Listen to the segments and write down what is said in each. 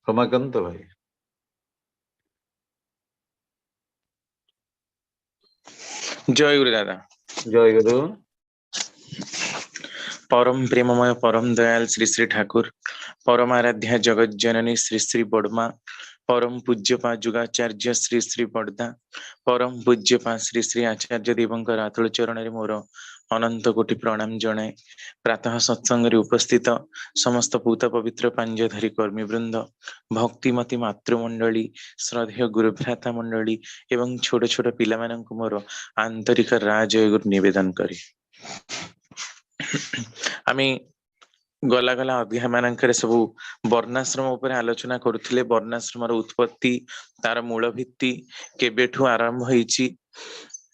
रमाकांत भाई जय गुरु दादा। जय गुरु। परम प्रेममय परम दयाल श्री श्री ठाकुर, परम आराध्या जगत जननी श्री श्री बड़मा, परम पूज्यपा जुगाचार्य श्री श्री बड़दा, परम पूज्यपा श्री श्री आचार्य देवंकर आतुल चरण मोर अनंत कोटि प्रणाम जनाए। प्रातः सत्संग उपस्थित समस्त पूत पवित्र पांजधारी कर्मी वृंद, भक्तिमती मातृमंडली, श्रद्धेय गुरुभ्राता मंडली एवं छोट छोट पिला मानक मोर आंतरिक राजय गुरु निवेदन करी। आमी गला गला अध्याय मानकर सबू वर्णाश्रम उपर आलोचना करुथिले। वर्णाश्रम उत्पत्ति, तार मूल भित्ति, केबेठु आरंभ होईची,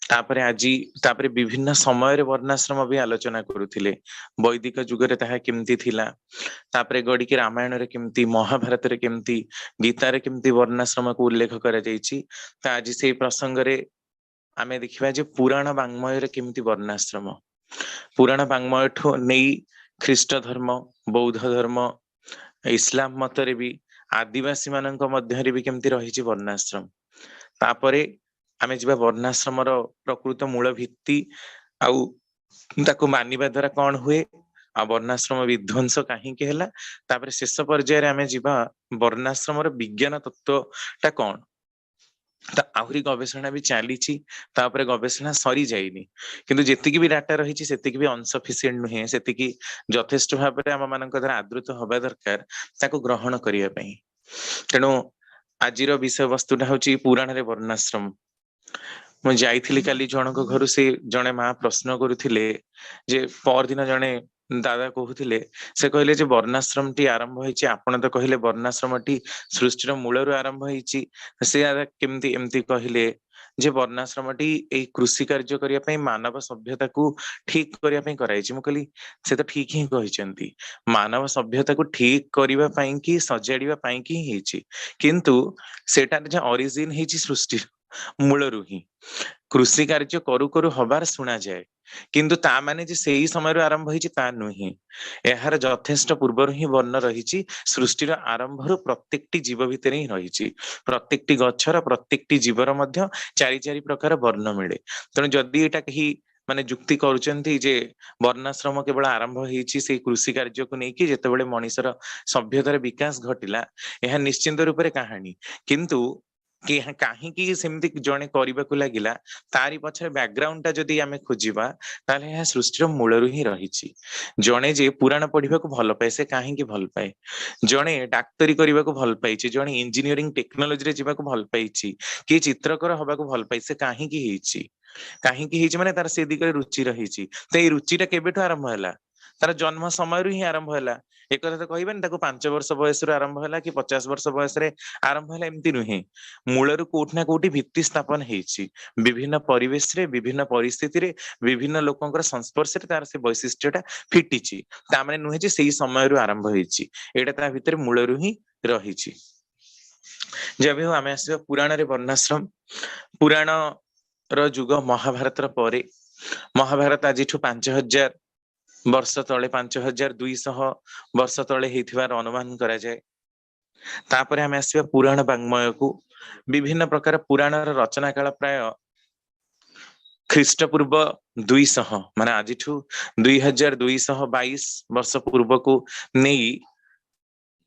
तापरे आजी तापरे विभिन्न समय वर्णाश्रम भी आलोचना करुथिले। वैदिक जुगरे ताहा केमती थिला, तापरे गड़िकी रामायण रे केमती, महाभारत रे केमती, गीता रे केमती वर्णाश्रम को उल्लेख करा जायछि। ता आजी सेही प्रसंग रे आमे देखिबा जे पुराण वाङ्मय रे केमती वर्णाश्रम, पुराण वाङ्मय ठो नेई ख्रीष्ट धर्म, बौद्ध धर्म, इस्लाम मतरे भी आदिवासी मानक मध्यरे भी केमती रहिछि वर्णाश्रम। तापरे आमे जिबा वर्णाश्रम रो प्रकृत मूल भित्ति आउ ताको मानिबा द्वारा कौन हुए, आ वर्णाश्रम विध्वंस कहीं होला, तापरे शेष पर्याय रे आमे जिबा वर्णाश्रम रो विज्ञान तत्व ता कौन। आहरी गवेषणा भी चली, गवेषणा सरी जाइनी, किंतु जेतिकी भी डाटा रही सेतिकी भी अनसफिशिएंट नुहे, सेतिकी यथेष्ट भाव में आम मान द्वारा आदृत हवा दरकार ताको ग्रहण करिया पई। तेणु आजिर विषय वस्तुटा हूँ पुराण रे वर्णाश्रम। मु जाइथिली काली जनक घर से जने माँ प्रश्न करुथिले जे पर दिन जने दादा कहूथिले, से कहले जे वर्णाश्रम टी आरंभ होईची, आपण तो कहले वर्णाश्रम टी सृष्टिर मूलरू आरंभ होईची। से दादा केमती एमती कहले जे वर्णाश्रम टी ए कृषि कार्य करिया पई, मानव सभ्यता को ठीक करिया पई कराइची। मु कहली से तो ठीक ही कहिसेंती, मानव सभ्यता को ठीक करिवा पई कि सजाडिवा पई कि हेची, किंतु सेटा जे ओरिजिन हेची सृष्टि मूलरू ही। कृषि कार्य करू करू हबार सुना जाए, किंतु ता माने जे सेही समय आरंभ होईची ता नुही। एहार यथेष्ट पूर्वर ही वर्ण रही, सृष्टिर आरंभर प्रत्येकटी जीव भितर ही रही, प्रत्येकटी गछर प्रत्येकटी जीवर मध्य चारि चारि प्रकार वर्ण मिले। तेणु जदि एटा कही माने जुक्ति करुचंती जे वर्णाश्रम केवल आरंभ होईची से कृषि कार्य को लेकिन जेतेबेले मनुष्यर सभ्यतार विकास घटिला, यह निश्चिंत रूप से कहानी, किंतु कहीं सेमती जड़े करने को लगिला, तारी पछरे बैकग्राउंड टा जदि आमे खोजिबा ताले यह सृष्टिर मूलरू ही रही। जड़े जे पुराण पढ़ा भल पाए से कहीं भल पाए, जड़े डाक्तरी करने को भल पाई, जड़े इंजीनियरिंग टेक्नोलोजी रे जीवा को भल पाई, कि चित्रकर हवा को भल पाई, से कहीं माने तार से दिगरे रुचि रही। तो ये रुचिटा केबेठु आरंभ होला, तार जन्म समय ही आरंभ होला। एक कथा तो कहबेन ताको 5 वर्ष बयस आरंभ होला कि 50 वर्ष बयस आरंभ होला, एमती नुहे। मूलरू कोठ ना कोठी भित्ति स्थापन हेची, विभिन्न परिवेश रे, विभिन्न परिस्थिति रे, विभिन्न लोकंकर संस्पर्श रे तार से वैशिष्ट्यटा फिटिची। ता माने नुहे जे सेही समयरू आरंभ हेची, एटा ता भितर मूलरू ही रहिची। जब हो आमे आसीबा पुराण रे वर्णाश्रम। पुराण रो जुग महाभारत रो परे, महाभारत आजिठु 5000 वर्ष तले, 5200 वर्ष तले हेथिबार अनुमान करा जाए। तापरे आमे आसीबा पुराण वाङ्मय को। विभिन्न प्रकार पुराण रचना काल प्राय ख्रीष्टपूर्व 200 माने आजिठु 2222 वर्ष पूर्व को नहीं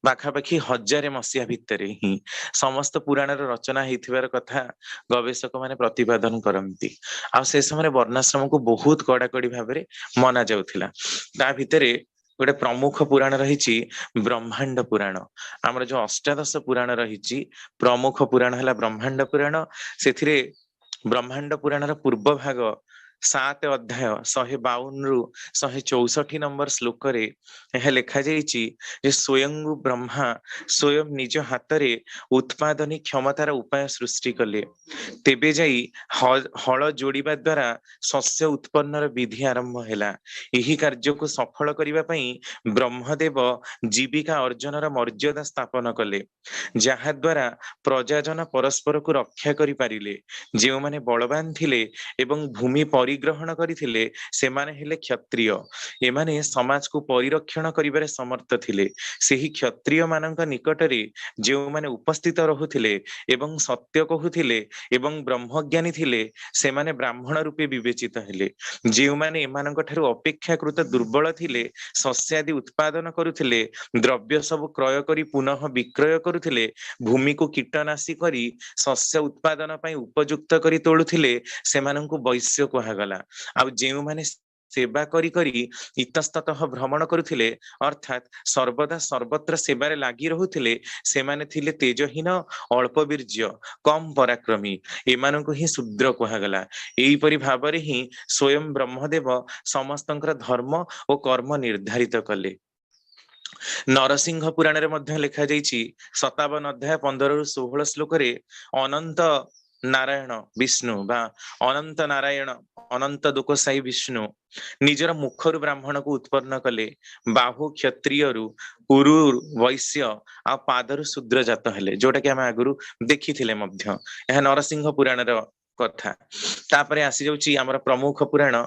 पाखापाखि 1000 मसीहा भितर ही समस्त पुराण रचना होइथिबार कथा गवेषक माने प्रतिपादन करती। आ से समय वर्णाश्रम को बहुत कड़ाकड़ी भाव में मना जाउथिला। ता भितरे गोटे प्रमुख पुराण रही ब्रह्मांड पुराण। आमर जो अष्टादश पुराण रही प्रमुख पुराण है ब्रह्मांड पुराण। से ब्रह्मांड पुराण पूर्व भाग 7 अध्याय 152 रु 164 नंबर श्लोक रे यह लिखा जाइछि जे स्वयं ब्रह्मा स्वयं निज हाथ रे उत्पादनी क्षमतार उपाय सृष्टि कले। तेबे जाई हल जोड़िबा द्वारा शस्य उत्पन्नर विधि आरंभ हैला। एही कार्य को सफल करिबा पई ब्रह्मदेव जीविका अर्जनर मर्यादा स्थापन कले, जहा द्वारा प्रजाजन परस्पर को रक्षा करि पारिले। जे माने बलवान थिले एवं भूमि परिग्रहण करिथिले सेमाने हेले क्षत्रिय। एमाने समाज को परिरक्षण करिबारे समर्थ थिले। सेही क्षत्रिय मानक निकटरे जो माने उपस्थित रहुथिले एवं सत्य कहुथिले एवं ब्रह्मज्ञानी थिले सेमाने ब्राह्मण रूपे विवेचित हेले। जो माने एमानक ठारु अपेक्षाकृत दुर्बल थिले शस्यादि उत्पादन करुथिले द्रव्य सब क्रय करी पुनः विक्रय करुथिले भूमि को कीटनाशी करी शस्य उत्पादन पई उपयुक्त करी तोड़ुथिले सेमानंकु वैश्य कहागला। आ जेउ माने सेवा करी करी इतस्ततः भ्रमण करुथिले अर्थात सर्वदा सर्वत्र सेवारे लागि रहुथिले सेमाने थिले तेजहीन अल्प वीर्य कम पराक्रमी एमानंकु ही शूद्र कहागला। एई परि भाबरे ही स्वयं ब्रह्मदेव समस्तंकर धर्म और कर्म निर्धारित कले। नरसिंह पुराण रे मध्य लिखा जाइछि 57 अध्याय 15 रु 16 श्लोक रे अनंत नारायण विष्णु बा अनंत नारायण अनंत दुखसाई विष्णु निजर मुखरु ब्राह्मण को उत्पन्न कले। बाहु क्षत्रिय रु उरु वैश्य आ पादरु शूद्र जात हेले जोटा कि आम आगुरु देखिथिले मध्य। यह नरसिंह पुराण र कथा। तापरे आसी जाउछि हमर प्रमुख पुराण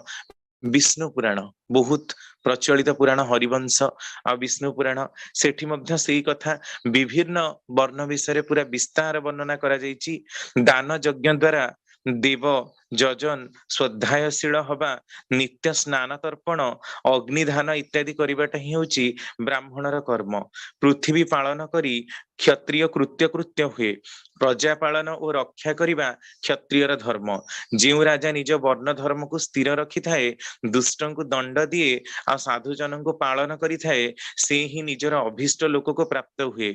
विष्णु पुराण बहुत प्रचलित पुराण हरिवंश आ विष्णु पुराण सेठी मध्य सेही कथा विभिन्न वर्ण विषय पूरा विस्तार वर्णना करा जाइछि। दान यज्ञ द्वारा देव जजन श्रद्धायशील हवा नित्य स्नान तर्पण अग्निधान इत्यादि करिबाटा ही होछि ब्राह्मणर कर्म। पृथ्वी पालन करी क्षत्रिय कृत्य कृत्य हुए प्रजा पालन और रक्षा करिबा क्षत्रियर धर्म। जेउ राजा निज वर्ण धर्म को स्थिर रखि थाए दुष्ट को दंड दिए आ साधु जन को पालन करि थाए से ही निजर अभिष्ट लोक को प्राप्त हुए।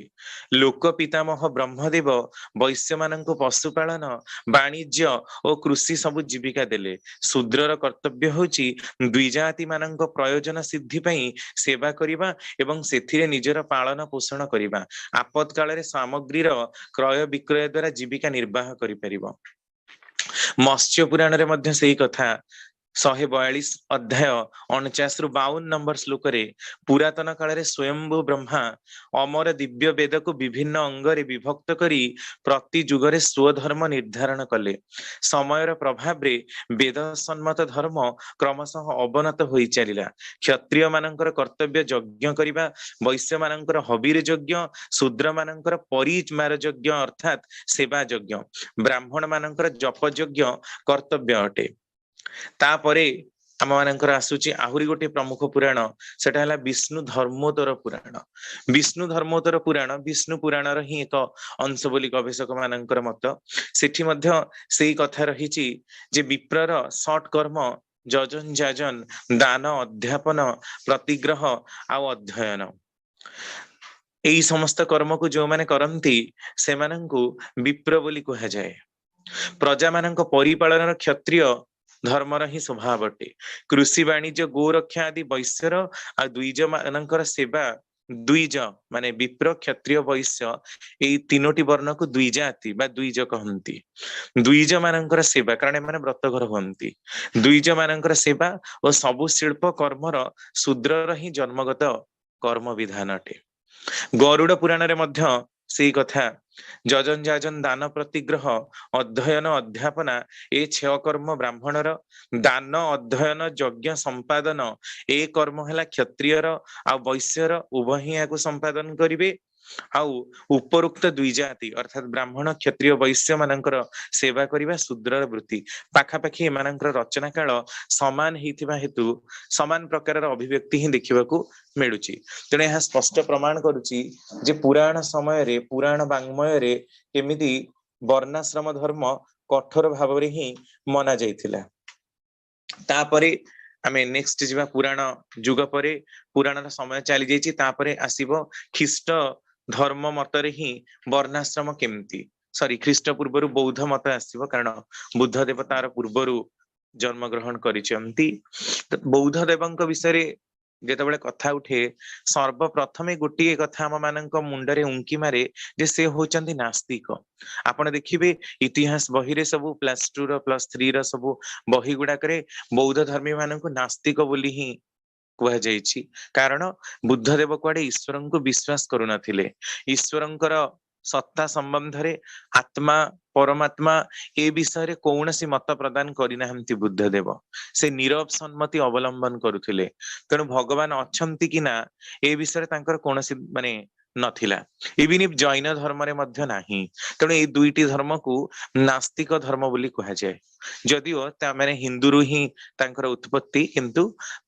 लोक पितामह ब्रह्मदेव वैश्य मान पशुपालन वाणिज्य और कृषि सबु जीविका देले। शूद्रर कर्तव्य होछि द्विजाति मानक प्रयोजन सिद्धि पई सेवा करिबा एवं सेथिरे निजर पालन पोषण करिबा। आपत काल रे सामग्रीर क्रय विक्रय द्वारा जीविका निर्वाह करि परिबो। मत्स्य पुराण रे मध्य सेही कथा 142 अध्याय 49 रु 52 नंबर श्लोक रे पुरातन काल रे स्वयंभू ब्रह्मा अमर दिव्य वेद को विभिन्न अंगरे विभक्त करी प्रति जुगरे स्वधर्म निर्धारण कले। समयर प्रभाव रे वेद सम्मत धर्म क्रमशः अवनत होई चलिला। क्षत्रिय मानकर कर्तव्य यज्ञ करिबा वैश्य मानकर हबीर यज्ञ शूद्र मानकर परिमार यज्ञ अर्थात सेवा यज्ञ ब्राह्मण मानकर जप यज्ञ कर्तव्य अटे। तापरे आम मानकर आसुची आहुरी गोटे प्रमुख पुराण सेटा हला विष्णु धर्मोत्तर पुराण। विष्णु धर्मोत्तर पुराण विष्णु पुराण र ही एक अंश बोली गवेषक मानकर मत। सेठी मध्य सेही कथा रहिछि जे विप्रर शॉर्ट कर्म जजन जाजन दान अध्यापन प्रतिग्रह आ अध्ययन एई समस्त कर्म को जो माने करंती सेमानंकु विप्र बोली कहा जाए। प्रजा मानक परिपालन क्षत्रिय धर्मर ही स्वभाव अटे। कृषि वाणिज्य गोरक्षा आदि वैश्यर आ द्विज मानकर सेवा द्विज माने विप्र क्षत्रिय वैश्य एई तीनोटी वर्ण को द्विजाति बा द्विज कहंती। द्विज मानकर सेवा कारण माने व्रतघर हुअंती। द्विज मानकर सेवा और सबु शिल्प कर्मर शूद्रर ही जन्मगत कर्म विधान अटे। गरुड़ पुराण रे मध्य सेही कथा जजन जाजन दान प्रतिग्रह अध्ययन अध्यापना ए छह कर्म ब्राह्मणर दान अध्ययन यज्ञ संपादन ए कर्म हैला क्षत्रियर आ वैश्यर उभय ही याकु संपादन करिवे। आउ उपरोक्त द्विजाति अर्थात ब्राह्मण क्षत्रिय वैश्य मानकर सेवा करिबा शूद्रर वृत्ति पाखापाखि एमानकर रचना काल समान हेतिबा हेतु समान प्रकार अभिव्यक्ति ही देखिबाकू मिलुची। तेणु यह स्पष्ट प्रमाण करुची जे पुराण समय रे पुराण वाङ्मय रे केमिति वर्णाश्रम धर्म कठोर भाव रे ही मना जाइथिला। तापरे आमे नेक्स्ट जिबा पुराण जुग परे पुराण समय चली जाइछि। तापरे आसीबो ख्रीष्ट धर्म मतरे ही वर्णाश्रम केमती सॉरी ख्रीष्ट पूर्वरु बौद्ध मत आसीबो कारण बुद्ध देव तार पूर्वरु जन्म ग्रहण करिसेंती। बौद्ध देवंक विषय जेतेबेले कथा उठे सर्वप्रथमे गोटे कथा आम मानक मुंडरे उंकी मारे जे से होचंती नास्तिक। आपण देखिबे इतिहास बही रे सब +2 रो +3 रो सब बही गुडाक रे बौद्ध धर्मी मानक नास्तिक बोली ही कह जाइछि। कारण बुद्ध देव कुआडे ईश्वर को विश्वास करू नथिले। ईश्वरंकर सत्ता संबंध रे आत्मा परमात्मा ए विषय रे कौनसी मत प्रदान करिनाहंती बुद्धदेव से नीरव सम्मति अवलंबन करुथिले तेणु भगवान अछंती कि ना ए विषय तांकर कौनसी माने नथिला इवन इफ जैन धर्म रे मध्य नाही तेणु ए दुईटी धर्म को नास्तिक धर्म बोली कहा जाए जदिओ ता माने हिंदू रु ही तांकर उत्पत्ति किंतु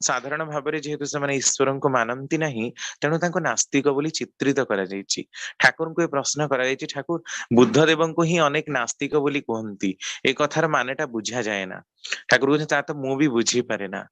साधारण भाबरे जेहेतु से माने ईश्वर को मानंती नाही तेणु तांको नास्तिक बोली चित्रित करा जायछि ठाकुर को ए प्रश्न करा जायछि ठाकुर बुद्ध देव को ही अनेक नास्तिक बोली कहंती ए कथार मानेटा बुझा जाए ना ठाकुर कहते ता तो मु भी बुझी पारे ना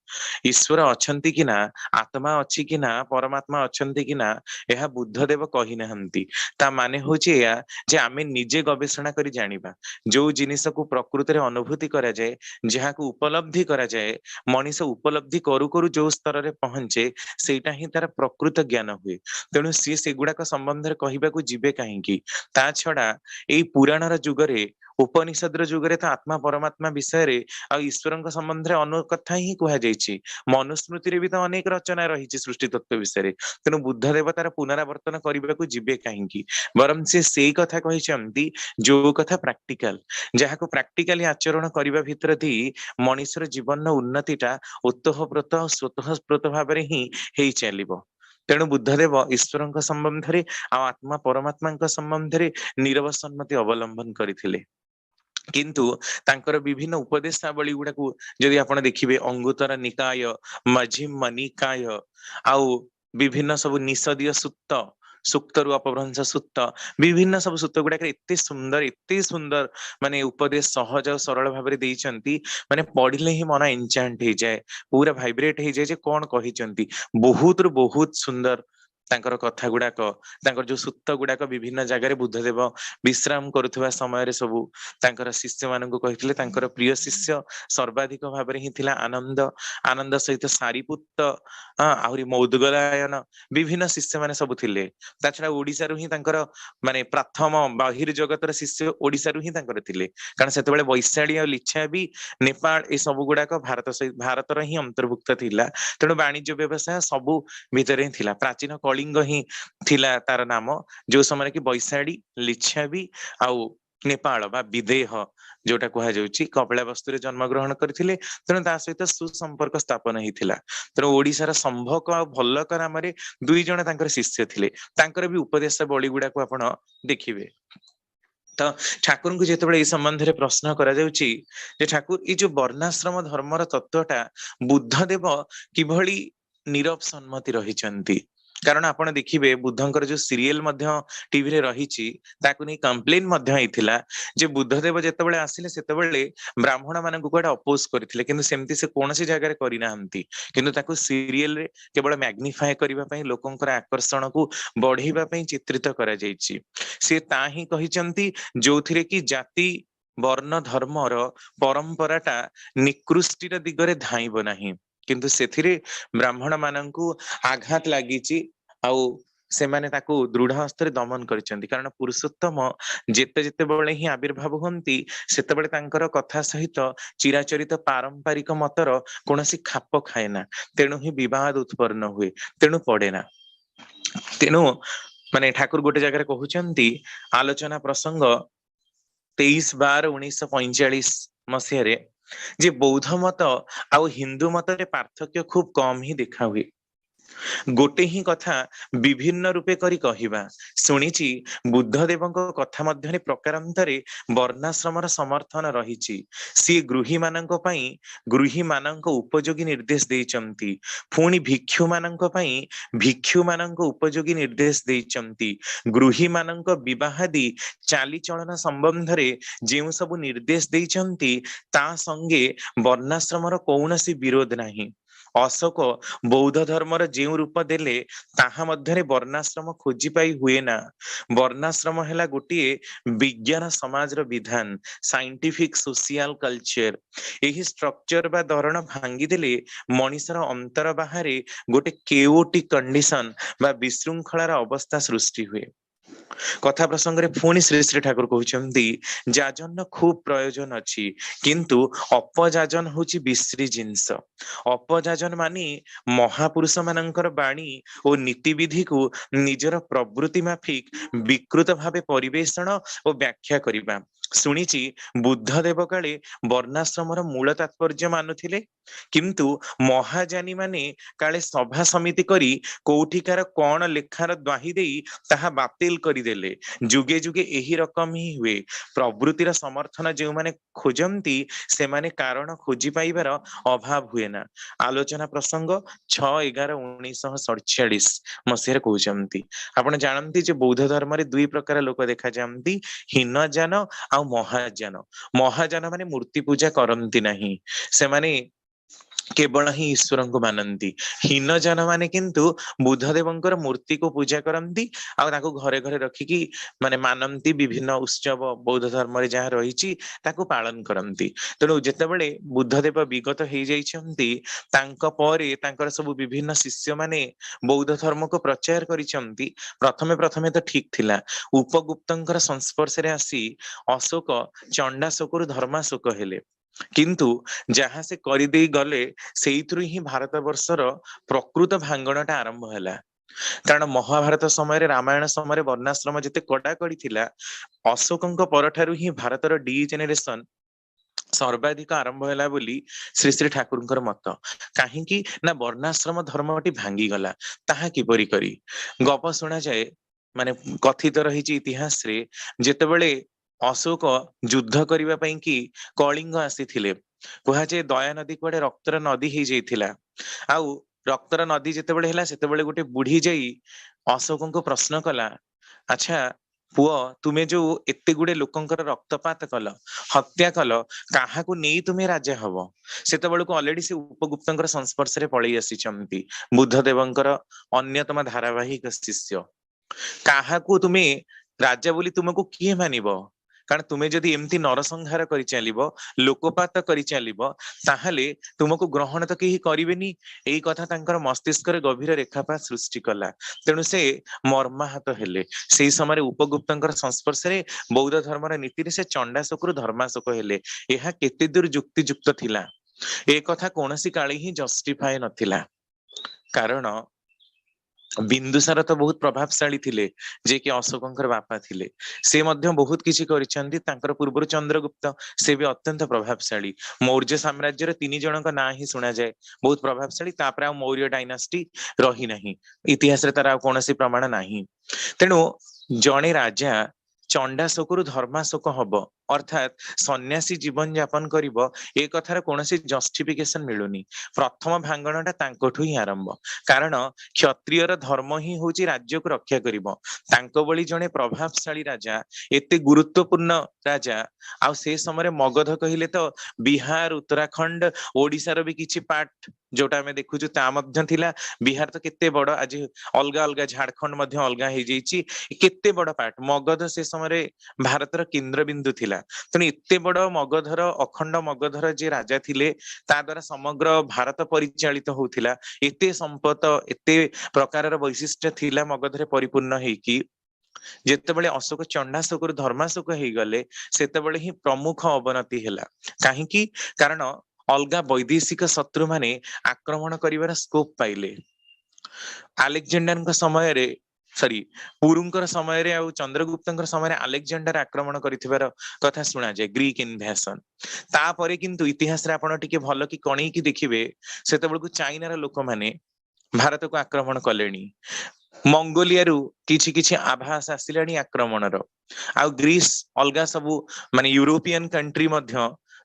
ईश्वर अछंती कि ना आत्मा अछि कि ना परमात्मा अछंती कि ना एहा बुद्ध देव कहि नहंती ता माने होछि या जे आमे निजे गवेषणा करी जानिबा जो जिनिस को प्रकृति रे अनुभूति करा जाए जहा को उपलब्धि करा जाए मनीष उपलब्धि करू करू जो स्तर रे पहुंचे सेटा ही तार प्रकृत ज्ञान हुए तेणु सी सेगुड़ा संबंध रे कहिबा को जिबे काहेकि ता छडा एई पुराणर जुगरे उपनिषद जुगरे तो आत्मा परमात्मा विषय रे आ ईश्वर संबंध रे अनेक कथा ही कहा जायछि मनुस्मृति रे भी तो अनेक रचना रही सृष्टि तत्व विषय रे तेणु बुद्ध देवतार पुनरावर्तन करने को जिबे कहीं बरम से कथा कहते जो कथा प्रैक्टिकल जहाँ को प्रैक्टिकली आचरण करने भितर दी मनुष्यर जीवन उन्नतिटा ओतःप्रोत स्वतःस्फूर्त भाव ही हेई चलिबो तेणु बुद्धदेव ईश्वर संबंध रे आत्मा परमात्मा संबंध रे नीरव सम्मति अवलंबन करथिले किंतु तांकर विभिन्न उपदेशावली गुड़ा को जदि आपण देखिबे अंगुतर निकाय मझिम निकाय आउ विभिन्न सब निषदीय सुत्त सुक्त रु अपभ्रंश सुत्त विभिन्न सब सुत्त गुड़ा एते सुंदर माने उपदेश सहज और सरल भाव में देइचंती माने पढ़िले ही मन एनचांट हो जाए पूरा वाइब्रेट हो जाए जे कोन कहिचंती बहुत रु बहुत सुंदर तांकर कथा गुड़ाक तांकर जो सुत्त गुड़ाक विभिन्न जगह बुद्धदेव विश्राम करुवा समय सबू तांकर शिष्य मानक कहिथिले तांकर प्रिय शिष्य सर्वाधिक भाव ही थिला आनंद आनंद सहित सारीपुत्त आहरी मौदगलायन विभिन्न शिष्य माने सब थिले ता छडा ओडिसा रु ही तांकर माने प्रथम बाहिर जगतर शिष्य ओडिसा रु ही तांकर थिले कारण सेतबेले वैशाली और लिच्छवी नेपाल ए सब गुड़ाक भारत ही अंतर्भुक्त थिला तेणु वाणिज्य व्यवसाय सबू भितर ही थिला प्राचीन कलिंग ही थिला तार नाम जो समय कि वैशाली लिच्छवी आउ नेपाल बा विदेह जोटा कहा जाउची कपिलावस्तु रे जन्म ग्रहण करथिले तेणु ता सहित सुसंपर्क स्थापन हिथिला तेणु ओडिसार संभक आ भल्लक नाम रे दुई जण तांकर शिष्य थिले तांकर भी उपदेश बळी गुडा को आपण देखिबे तो ठाकुर को जेतेबेले ए संबंध रे प्रश्न करा जाउची जे ठाकुर ई जो वर्णाश्रम धर्मर तत्वटा बुद्धदेव किभଳି नीरव सम्मति रहिचंती कारण आपण देखिबे बुद्धंकर जो सीरियल टीवी रे रहिची ताकु नै कंप्लेन हेतिला जे बुद्धदेव जेतेबेले आसिले सेतेबेले ब्राह्मण मानन को अपोज करथिले किंतु सेमती से कोनसी जगह रे करि नाहंती किंतु ताकु सीरियल रे केवल मैग्निफाई करबा पई लोकंकर आकर्षण को बढ़ेबा पई चित्रित करा जायछि से ता ही कहिचंती जोथिरे कि जाति वर्ण धर्मर परंपराटा निकृष्टिर दिगरे धाइब नाही किंतु सेथिरे ब्राह्मण माननकु आघात लागिची आउ सेमाने ताकू दृढ़ हस्ते दमन करिसेंती कारण पुरुषोत्तम जेते जेते बेले ही आविर्भाव होंती सेते बेले तांकर कथा सहित चिराचरित पारंपरिक मतर कोनसी खाप खाएना तेणु ही विवाद उत्पन्न हुए तेणु पड़ेना तेणु माने ठाकुर गोटे जगह कहउचंती आलोचना प्रसंग 23/12/1945 मसीह जे बौद्ध मत आउ हिंदू मत रे पार्थक्य खूब कम ही देखा हुए गोटे ही कथा विभिन्न रूपे करी कहिबा सुनिची बुद्ध देवंक कथा मध्यरे प्रकारांतरे वर्णाश्रमर समर्थन रहिची सी गृही मानंक पई गृही मानंक उपयोगी निर्देश देइचंती पुणी भिक्षु मानंक पई भिक्षु मानंक उपयोगी निर्देश देइचंती गृही मानंक विवाहादी चाली चलन संबंध रे जेउ सब निर्देश देइचंती ता संगे वर्णाश्रमर कौनसी विरोध नाही अशोक बौद्ध धर्मर जेउ रूप देले ताहा मध्यरे वर्णाश्रम खोजी पाई हुए ना वर्णाश्रम हैला गोटिए विज्ञान समाज रो विधान साइंटिफिक सोशियल कल्चर एही स्ट्रक्चर बा धरण भांगी देले मनीषर अंतर बाहरे गोटे केओटिक कंडीशन बा विशृंखलार अवस्था सृष्टि हुए कथा प्रसंग रे पुणी श्री श्री ठाकुर कहउचंती जाजन खूब प्रयोजन अछि किंतु अपजाजन होची विश्री जिंस अपजाजन मानी महापुरुष मानकर बाणी और नीति विधि को निजर प्रवृत्ति माफिक विकृत भावे परिवेषण और व्याख्या करिबा ଶୁଣିଛି ବୁଦ୍ଧଦେବ କାଳେ ବର୍ଣ୍ଣାଶ୍ରମର ମୂଳ ତାତ୍ପର୍ଯ୍ୟ ମାନୁଥିଲେ, କିନ୍ତୁ ମହାଯାନୀ ମାନେ କାଳେ ସଭା ସମିତି କରି କୋଉଠିକାର କଣ ଲେଖାର ଦ୍ୱାହି ଦେଇ ତାହା ବାତିଲ କରିଦେଲେ। ଯୁଗେ ଯୁଗେ ଏହି ରକମ ହିଁ ହୁଏ। ପ୍ରବୃତ୍ତିର ସମର୍ଥନ ଯେଉଁମାନେ ଖୋଜନ୍ତି ସେମାନେ କାରଣ ଖୋଜି ପାଇବାର ଅଭାବ ହୁଏ ନା। ଆଲୋଚନା ପ୍ରସଙ୍ଗ 6/11/1947 ମସିହାରେ କହୁଛନ୍ତି। ଆପଣ ଜାଣନ୍ତି ଯେ ବୌଦ୍ଧ ଧର୍ମରେ ଦୁଇ ପ୍ରକାର ଲୋକ ଦେଖାଯାଆନ୍ତି, ହୀନଯାନ ଆଉ ମହାଯାନ। ମହାଯାନ ମାନେ ମୂର୍ତ୍ତି ପୂଜା କରନ୍ତି ନାହିଁ, ସେମାନେ କେବଳ ହିଁ ଈଶ୍ୱରଙ୍କୁ ମାନନ୍ତି। ହୀନଯାନ ମାନେ କିନ୍ତୁ ବୁଦ୍ଧଦେବଙ୍କର ମୂର୍ତ୍ତିକୁ ପୂଜା କରନ୍ତି ଆଉ ତାକୁ ଘରେ ଘରେ ରଖିକି ମାନେ ମାନନ୍ତି, ବିଭିନ୍ନ ଉତ୍ସବ ବୌଦ୍ଧ ଧର୍ମରେ ଯାହା ରହିଛି ତାକୁ ପାଳନ କରନ୍ତି। ତେଣୁ ଯେତେବେଳେ ବୁଦ୍ଧଦେବ ବିଗତ ହେଇଯାଇଛନ୍ତି, ତାଙ୍କ ପରେ ତାଙ୍କର ସବୁ ବିଭିନ୍ନ ଶିଷ୍ୟମାନେ ବୌଦ୍ଧ ଧର୍ମକୁ ପ୍ରଚାର କରିଛନ୍ତି। ପ୍ରଥମେ ପ୍ରଥମେ ତ ଠିକ ଥିଲା। ଉପଗୁପ୍ତଙ୍କର ସଂସ୍ପର୍ଶରେ ଆସି ଅଶୋକ ଚଣ୍ଡାଶୋକରୁ ଧର୍ମାଶୋକ ହେଲେ, କିନ୍ତୁ ଯାହା ସେ କରିଦେଇ ଗଲେ ସେଇଥିରୁ ହିଁ ଭାରତ ବର୍ଷର ପ୍ରକୃତ ଭାଙ୍ଗଣଟା ଆରମ୍ଭ ହେଲା। କାରଣ ମହାଭାରତ ସମୟରେ, ରାମାୟଣ ସମୟରେ ବର୍ଣ୍ଣାଶ୍ରମ ଯେତେ କଡାକଡି ଥିଲା, ଅଶୋକଙ୍କ ପରଠାରୁ ହିଁ ଭାରତର ଡିଜେନେରେସନ ସର୍ବାଧିକ ଆରମ୍ଭ ହେଲା ବୋଲି ଶ୍ରୀ ଶ୍ରୀ ଠାକୁରଙ୍କର ମତ। କାହିଁକି ନା ବର୍ଣ୍ଣାଶ୍ରମ ଧର୍ମଟି ଭାଙ୍ଗିଗଲା। ତାହା କିପରି କରି ଗପ ଶୁଣାଯାଏ, ମାନେ କଥିତ ରହିଛି ଇତିହାସରେ, ଯେତେବେଳେ ଅଶୋକ ଯୁଦ୍ଧ କରିବା ପାଇଁ କି କଳିଙ୍ଗ ଆସିଥିଲେ, କୁହାଯାଏ ଦୟା ନଦୀ କୁଆଡେ ରକ୍ତର ନଦୀ ହେଇଯାଇଥିଲା। ଆଉ ରକ୍ତର ନଦୀ ଯେତେବେଳେ ହେଲା, ସେତେବେଳେ ଗୋଟେ ବୁଢୀ ଯାଇ ଅଶୋକଙ୍କୁ ପ୍ରଶ୍ନ କଲା, ଆଚ୍ଛା ପୁଅ, ତୁମେ ଯୋଉ ଏତେ ଗୁଡେ ଲୋକଙ୍କର ରକ୍ତପାତ କଲ, ହତ୍ୟା କଲ, କାହାକୁ ନେଇ ତୁମେ ରାଜା ହବ? ସେତେବେଳକୁ ଅଲରେଡି ସେ ଉପଗୁପ୍ତଙ୍କର ସଂସ୍ପର୍ଶରେ ପଳେଇ ଆସିଛନ୍ତି, ବୁଦ୍ଧଦେବଙ୍କର ଅନ୍ୟତମ ଧାରାବାହିକ ଶିଷ୍ୟ। କାହାକୁ ତୁମେ ରାଜା ବୋଲି ତୁମକୁ କିଏ ମାନିବ? କାରଣ ତୁମେ ଯଦି ଏମିତି ନରସଂହାର କରିଚାଲିବ, ଲୋକପାତ କରିଚାଲିବ, ତାହେଲେ ତୁମକୁ ଗ୍ରହଣ ତ କେହି କରିବେନି। ଏଇ କଥା ତାଙ୍କର ମସ୍ତିଷ୍କରେ ଗଭୀର ରେଖାପାତ ସୃଷ୍ଟି କଲା। ତେଣୁ ସେ ମର୍ମାହତ ହେଲେ। ସେଇ ସମୟରେ ଉପଗୁପ୍ତଙ୍କର ସଂସ୍ପର୍ଶରେ ବୌଦ୍ଧ ଧର୍ମର ନୀତିରେ ସେ ଚଣ୍ଡାଶୋକରୁ ଧର୍ମାଶୋକ ହେଲେ। ଏହା କେତେ ଦୂର ଯୁକ୍ତିଯୁକ୍ତ ଥିଲା, ଏ କଥା କୌଣସି କାଳେ ହିଁ ଜଷ୍ଟିଫାଏ ନଥିଲା। କାରଣ ବିନ୍ଦୁସାର ତ ବହୁତ ପ୍ରଭାବଶାଳୀ ଥିଲେ, ଯେ କି ଅଶୋକଙ୍କର ବାପା ଥିଲେ। ସେ ମଧ୍ୟ ବହୁତ କିଛି କରିଛନ୍ତି। ତାଙ୍କର ପୂର୍ବରୁ ଚନ୍ଦ୍ରଗୁପ୍ତ, ସେ ବି ଅତ୍ୟନ୍ତ ପ୍ରଭାବଶାଳୀ। ମୌର୍ଯ୍ୟ ସାମ୍ରାଜ୍ୟର 3 ଜଣଙ୍କ ନାଁ ହିଁ ଶୁଣାଯାଏ, ବହୁତ ପ୍ରଭାବଶାଳୀ। ତାପରେ ଆଉ ମୌର୍ଯ୍ୟ ଡାଇନାଷ୍ଟି ରହିନାହିଁ, ଇତିହାସରେ ତାର ଆଉ କୌଣସି ପ୍ରମାଣ ନାହିଁ। ତେଣୁ ଜଣେ ରାଜା ଚଣ୍ଡାଶୋକରୁ ଧର୍ମାଶୋକ ହବ, ଅର୍ଥାତ୍ ସନ୍ନ୍ୟାସୀ ଜୀବନ ଯାପନ କରିବ, ଏ କଥାର କୌଣସି ଜଷ୍ଟିଫିକେସନ ମିଳୁନି। ପ୍ରଥମ ଭାଙ୍ଗଣଟା ତାଙ୍କଠୁ ହିଁ ଆରମ୍ଭ। କାରଣ କ୍ଷତ୍ରିୟର ଧର୍ମ ହିଁ ହଉଛି ରାଜ୍ୟକୁ ରକ୍ଷା କରିବ। ତାଙ୍କ ଭଳି ଜଣେ ପ୍ରଭାବଶାଳୀ ରାଜା, ଏତେ ଗୁରୁତ୍ୱପୂର୍ଣ୍ଣ ରାଜା, ଆଉ ସେ ସମୟରେ ମଗଧ କହିଲେ ତ ବିହାର, ଉତ୍ତରାଖଣ୍ଡ, ଓଡିଶାର ବି କିଛି ପାର୍ଟ ଯୋଉଟା ଆମେ ଦେଖୁଛୁ ତା ମଧ୍ୟ ଥିଲା। ବିହାର ତ କେତେ ବଡ, ଆଜି ଅଲଗା ଅଲଗା, ଝାଡଖଣ୍ଡ ମଧ୍ୟ ଅଲଗା ହେଇଯାଇଛି, କେତେ ବଡ ପାର୍ଟ। ମଗଧ ସେ ସମୟରେ ଭାରତର କେନ୍ଦ୍ରବିନ୍ଦୁ ଥିଲା। ତେଣୁ ଏତେ ବଡ ମଗଧର, ଅଖଣ୍ଡ ମଗଧର ଯିଏ ରାଜା ଥିଲେ, ତା ଦ୍ଵାରା ସମଗ୍ର ଭାରତ ପରିଚାଳିତ ହଉଥିଲା। ଏତେ ସମ୍ପଦ, ଏତେ ପ୍ରକାରର ବୈଶିଷ୍ଟ୍ୟ ଥିଲା ମଗଧରେ ପରିପୂର୍ଣ୍ଣ ହେଇକି, ଯେତେବେଳେ ଅଶୋକ ଚଣ୍ଡାଶୋକରୁ ଧର୍ମାଶୋକ ହେଇଗଲେ, ସେତେବେଳେ ହିଁ ପ୍ରମୁଖ ଅବନତି ହେଲା। କାହିଁକି? କାରଣ ଅଲଗା ବୈଦେଶିକ ଶତ୍ରୁ ମାନେ ଆକ୍ରମଣ କରିବାର ସ୍କୋପ ପାଇଲେ। ଆଲେକଜାଣ୍ଡାରଙ୍କ ସମୟରେ, ସରି, ପୁରୁଙ୍କର ସମୟରେ ଆଉ ଚନ୍ଦ୍ରଗୁପ୍ତଙ୍କର ସମୟରେ ଆଲେକଜାଣ୍ଡାର ଆକ୍ରମଣ କରିଥିବାର କଥା ଶୁଣାଯାଏ, ଗ୍ରୀକ ଇନଭେସନ। ତାପରେ କିନ୍ତୁ ଇତିହାସରେ ଆପଣ ଟିକେ ଭଲ କି କଣେଇକି ଦେଖିବେ, ସେତେବେଳକୁ ଚାଇନାର ଲୋକମାନେ ଭାରତକୁ ଆକ୍ରମଣ କଲେଣି। ମଙ୍ଗୋଲିଆରୁ କିଛି କିଛି ଆଭାସ ଆସିଲାଣି ଆକ୍ରମଣର। ଆଉ ଗ୍ରୀସ, ଅଲଗା ସବୁ ମାନେ ୟୁରୋପିଆନ କଣ୍ଟ୍ରି ମଧ୍ୟ,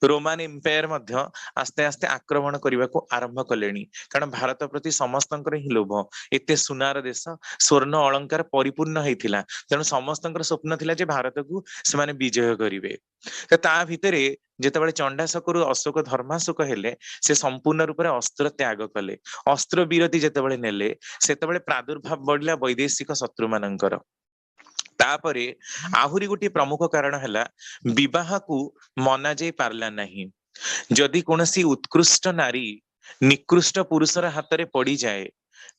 ରୋମାନ ଏମ୍ପାୟାର ମଧ୍ୟ ଆସ୍ତେ ଆସ୍ତେ ଆକ୍ରମଣ କରିବାକୁ ଆରମ୍ଭ କଲେଣି। କାରଣ ଭାରତ ପ୍ରତି ସମସ୍ତଙ୍କର ହିଁ ଲୋଭ। ଏତେ ସୁନାର ଦେଶ, ସ୍ୱର୍ଣ୍ଣ ଅଳଙ୍କାର ପରିପୂର୍ଣ୍ଣ ହେଇଥିଲା। ତେଣୁ ସମସ୍ତଙ୍କର ସ୍ୱପ୍ନ ଥିଲା ଯେ ଭାରତକୁ ସେମାନେ ବିଜୟ କରିବେ। ତ ତା ଭିତରେ ଯେତେବେଳେ ଚଣ୍ଡାଶୋକରୁ ଅଶୋକ ଧର୍ମାଶୋକ ହେଲେ, ସେ ସମ୍ପୂର୍ଣ୍ଣ ରୂପରେ ଅସ୍ତ୍ର ତ୍ୟାଗ କଲେ। ଅସ୍ତ୍ର ବିରତି ଯେତେବେଳେ ନେଲେ, ସେତେବେଳେ ପ୍ରାଦୁର୍ଭାବ ବଢିଲା ବୈଦେଶିକ ଶତ୍ରୁ ମାନଙ୍କର। ତାପରେ ଆହୁରି ଗୋଟିଏ ପ୍ରମୁଖ କାରଣ ହେଲା, ବିବାହକୁ ମନା ଯାଇ ପାରିଲା ନାହିଁ। ଯଦି କୌଣସି ଉତ୍କୃଷ୍ଟ ନାରୀ ନିକୃଷ୍ଟ ପୁରୁଷର ହାତରେ ପଡିଯାଏ,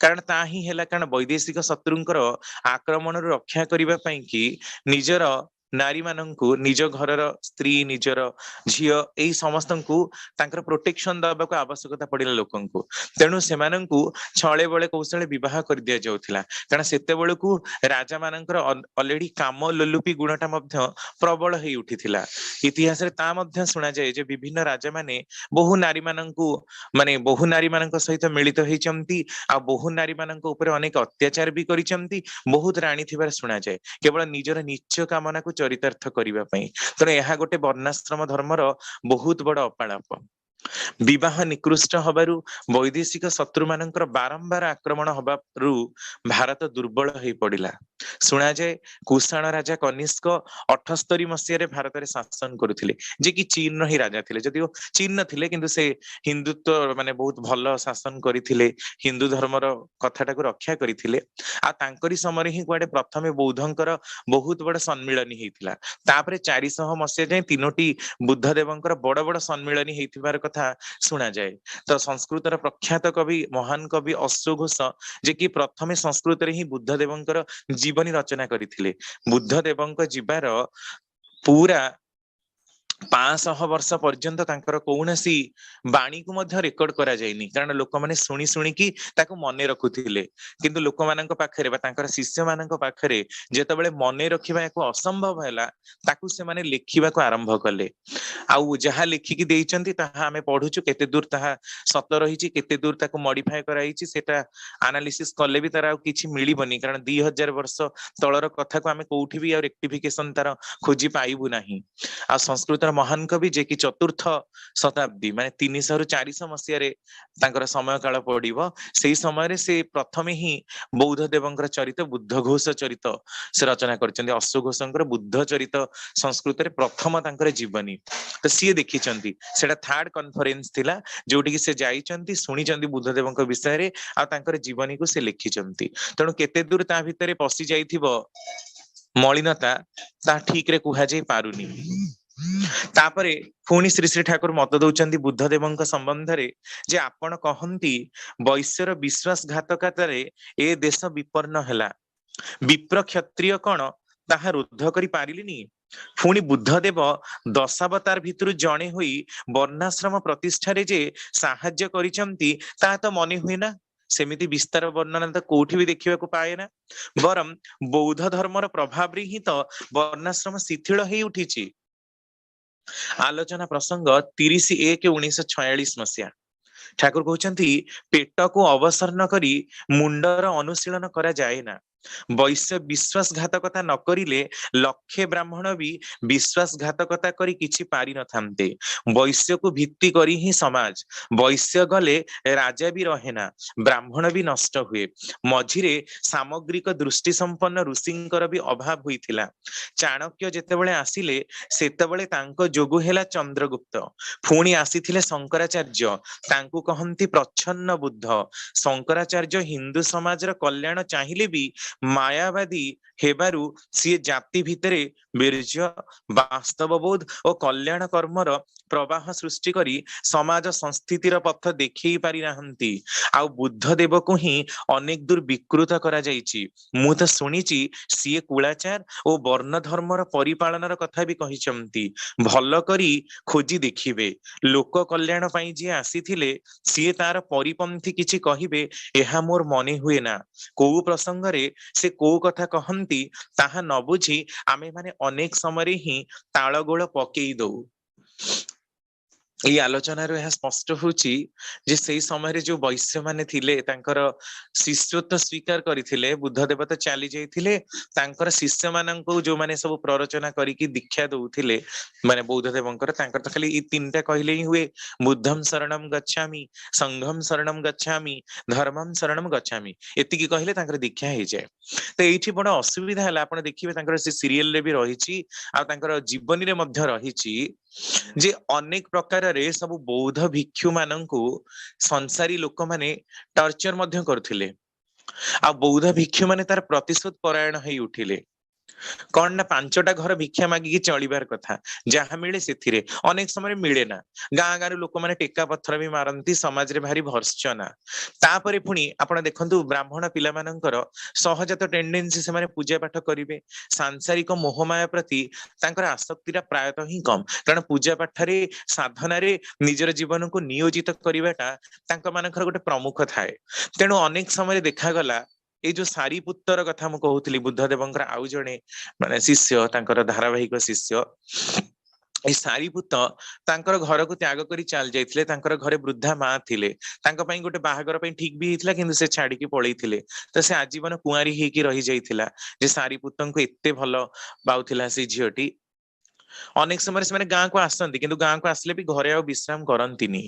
କାରଣ ତା ହିଁ ହେଲା, କାରଣ ବୈଦେଶିକ ଶତ୍ରୁଙ୍କର ଆକ୍ରମଣରୁ ରକ୍ଷା କରିବା ପାଇଁ କି ନିଜର नारी माननकु निज घरर स्त्री निजर झियो एई समस्तंकु तांकर प्रोटेक्शन दबाको आवश्यकता पड़िला लोकंकु तेणु सेमानंकु छळे बळे कौशळे विवाह कर दिया जाउथिला कारण सेते बेलकु राजा मानकर ऑलरेडी काम लोलुपी गुणटा मध्य प्रबल हेई उठिथिला इतिहास रे ता मध्य सुना जाय जे विभिन्न राजा माने बहु नारी माननकु माने बहु नारी माननक सहित मिलित हेचंती आ बहु नारी माननक ऊपर अनेक अत्याचार भी करिसंती बहुत राणी थिबार सुना जाय केवल निजर निच्च कामना को चरितार्थ करिवा पई तेणु ଏହା गोटे वर्णाश्रम धर्मर बहुत बड़ अपालाप विवाह निकृष्ट हबारु वैदेशिक शत्रु मानकर बारंबार आक्रमण हबारु भारत दुर्बल होई पड़िला सुना जाए कुषाण राजा कनिष्क 78 मसीह रे भारत रे शासन करुथिले जे कि चीन रो ही राजा थिले जदिओ चीन न थिले किंतु से हिंदुत्व माने बहुत भल शासन करिथिले हिंदू धर्मर कथाटा को रक्षा करिथिले आ तांकरी समय ही कुआडे प्रथमे बौद्धंकर बहुत बड़ सम्मिलनी हेतिला तापरे 400 मसीह जाय तीनोटी बुद्ध देवंकर बड़ बड़ सम्मिलनी हेतिबार कथा सुना जाए तो संस्कृतर प्रख्यात कवि महान कवि अश्व घोष जे कि प्रथमे संस्कृत रे ही बुद्ध देवंकर जीवनी रचना करिथिले बुद्ध देवंक जीवार पूरा 500 वर्ष पर्यंत तांकर कौनसी बाणी को मध्य रेकॉर्ड करा जायनी कारण लोक माने सुनी सुनी की ताको मने रखुथिले किंतु लोक मानक पाखरे बा तांकर शिष्य मानक पाखरे जेतेबेले मने रखिबा एको असंभव हैला ताकू से माने लिखिबा को आरंभ कले आउ जहा लिखिकी देइचंती ताहा हमें पढुछु केते दूर ताहा सत रहिछि केते दूर ताको मॉडिफाई कराइछि सेटा एनालिसिस कले भी तारा किछि मिलिबनी कारण 2000 वर्ष तळर कथा को हमें कोउठी भी और रेक्टिफिकेशन तार खोजी पाइबु नाही आ संस्कृत महान कवि जे कि चतुर्थ शताब्दी माने 300 रु 400 मसीह रे तांकर समय काल पड़िबो सेही समय रे से प्रथमे ही बौद्ध देवंकर चरित बुद्ध घोष चरित से रचना करचंदी अश्व घोषंकर बुद्ध चरित संस्कृत रे प्रथम तांकर जीवनी तो सी देखिचंती सेटा थर्ड कॉन्फ्रेंस थिला जोटी कि से जाइचंती सुनिचंती बुद्ध देवंक विषय रे आ तांकर जीवनी को से लिखिचंती तेणु केते दूर ता भितरे पसि जाइथिबो मलिनता ता ठीक रे कुहा जाई पारुनी तापरे पुणी श्री श्री ठाकुर मत दौचंती बुद्ध देवंक संबंध रे जे आपण कहंती वैश्यर विश्वासघातकतारे ए देश विपन्न हैला विप्र क्षत्रिय कण ताहा रुद्ध करि पारिलिनी पुणी बुद्ध देव दशावतार भितरु जणे होई वर्णाश्रम प्रतिष्ठा रे जे साहाय्य करिसंती ता तो मने हुए ना सेमिति विस्तार वर्णना तो कोठी भी देखिबा को पाए ना बरम बौद्ध धर्मर प्रभाव रे ही तो वर्णाश्रम शिथिल हेई उठिछि आलोचना प्रसंग 30/1/1946 मसीहा ठाकुर कहते पेट को अवसर न करी मुंडर अनुशीलन करा जाए ना वैश्य विश्वासघातकता न करिले लक्षे ब्राह्मण भी विश्वासघातकता करी किछि पारि न थांते वैश्य को भित्ति करी ही समाज वैश्य गले राजा भी रहेना ब्राह्मण भी नष्ट हुए मझिरे सामग्रिक दृष्टि संपन्न ऋषिंकर भी अभाव होइथिला चाणक्य जेतेबेले आसिले सेतेबेले तांको जोगु हेला चंद्रगुप्त पुणी आसीथिले शंकराचार्य तांकु कहंती प्रच्छन्न बुद्ध शंकराचार्य हिंदू समाजर कल्याण चाहिले भी मायावादी हेबारु सी जाति भितरे बीर्य वास्तव बोध और कल्याण कर्मर प्रवाह सृष्टि करी समाज संस्थितिर पथ देखै पारि नाहंती आउ बुद्ध देव को ही अनेक दूर विकृत करा जाइछि मु तो सुनिछि सीए कुलाचार और वर्ण धर्मर परिपालनर कथा भी कहिसंती भल करी खोजी देखिबे लोक कल्याण पई जे आसीथिले सीए तार परिपंथी किछि कहिबे एहा मोर मने हुए ना को प्रसंग रे से को कथा कहंती ताहा न बुझी आमे माने अनेक समय ही तालगोल पकेई दौ एई आलोचना रो यह स्पष्ट होची जे सेई समय रे जो वैश्य माने थिले तांकर शिष्यत्व स्वीकार करिथिले बुद्ध देवता चली जाइथिले तांकर शिष्य माननको जो माने सब प्ररचना करिकि दीक्षा दउथिले माने बौद्ध देवंकर तांकर त खाली ई तीनटा कहिले ही हुए बुद्धं शरणं गच्छामि संघं शरणं गच्छामि धर्मं शरणं गच्छामि एतिकी कहिले तांकर दीक्षा हे जाय त एठी बड असुविधा हला आपण देखिबे तांकर से सीरियल रे भी रहिछि आ तांकर जीवनी रे मध्य रहिछि जे अनेक प्रकार रे सब बौद्ध भिक्षु माननकु संसारी लोक माने टर्चर मध्य करथिले आ बौद्ध भिक्षु माने तार प्रतिशोध परायण हेई उठिले कौन ना 5टा घर भिक्षा मागिकी चलिबार कथा जहाँ मिले से अनेक समय मिले ना गाँ गाँव लोक मैंने टेका पत्थर भी मारती समाज रे भारी भर्त्सना तापरे पुणी आपण देखंतु ब्राह्मण पिला मानकर सहजात टेंडेंसी से माने पूजा पाठ करिवे सांसारिक मोहमाया प्रति तांकर आसक्तिरा प्रायतः ही कम कारण पूजा पाठरे साधनारे निजर जीवन को नियोजित करवाटा तांक मानकर गोटे प्रमुख थाए तेणु अनेक समय देखा गला ये जो सारीपुत्तर कथा मु कहूली बुद्धदेवंकर आउ जणे माने शिष्य तांकर धारावाहिक शिष्य ए सारीपुत तांकर घर को त्याग करी चल जाइथिले तांकर घरे वृद्धा माँ थिले तांक पई गोटे बाहागर पई ठीक भी हितला किंतु से छाड़ी की पळैथिले तो से आजीवन कुआरी हेकी रही जाइथिला जे सारीपुतन को एत्ते भलो पाउथिला से झियोटी अनेक समय से गाँ को आसती किंतु गाँ को आसले भी घरे आ विश्राम करंतिनी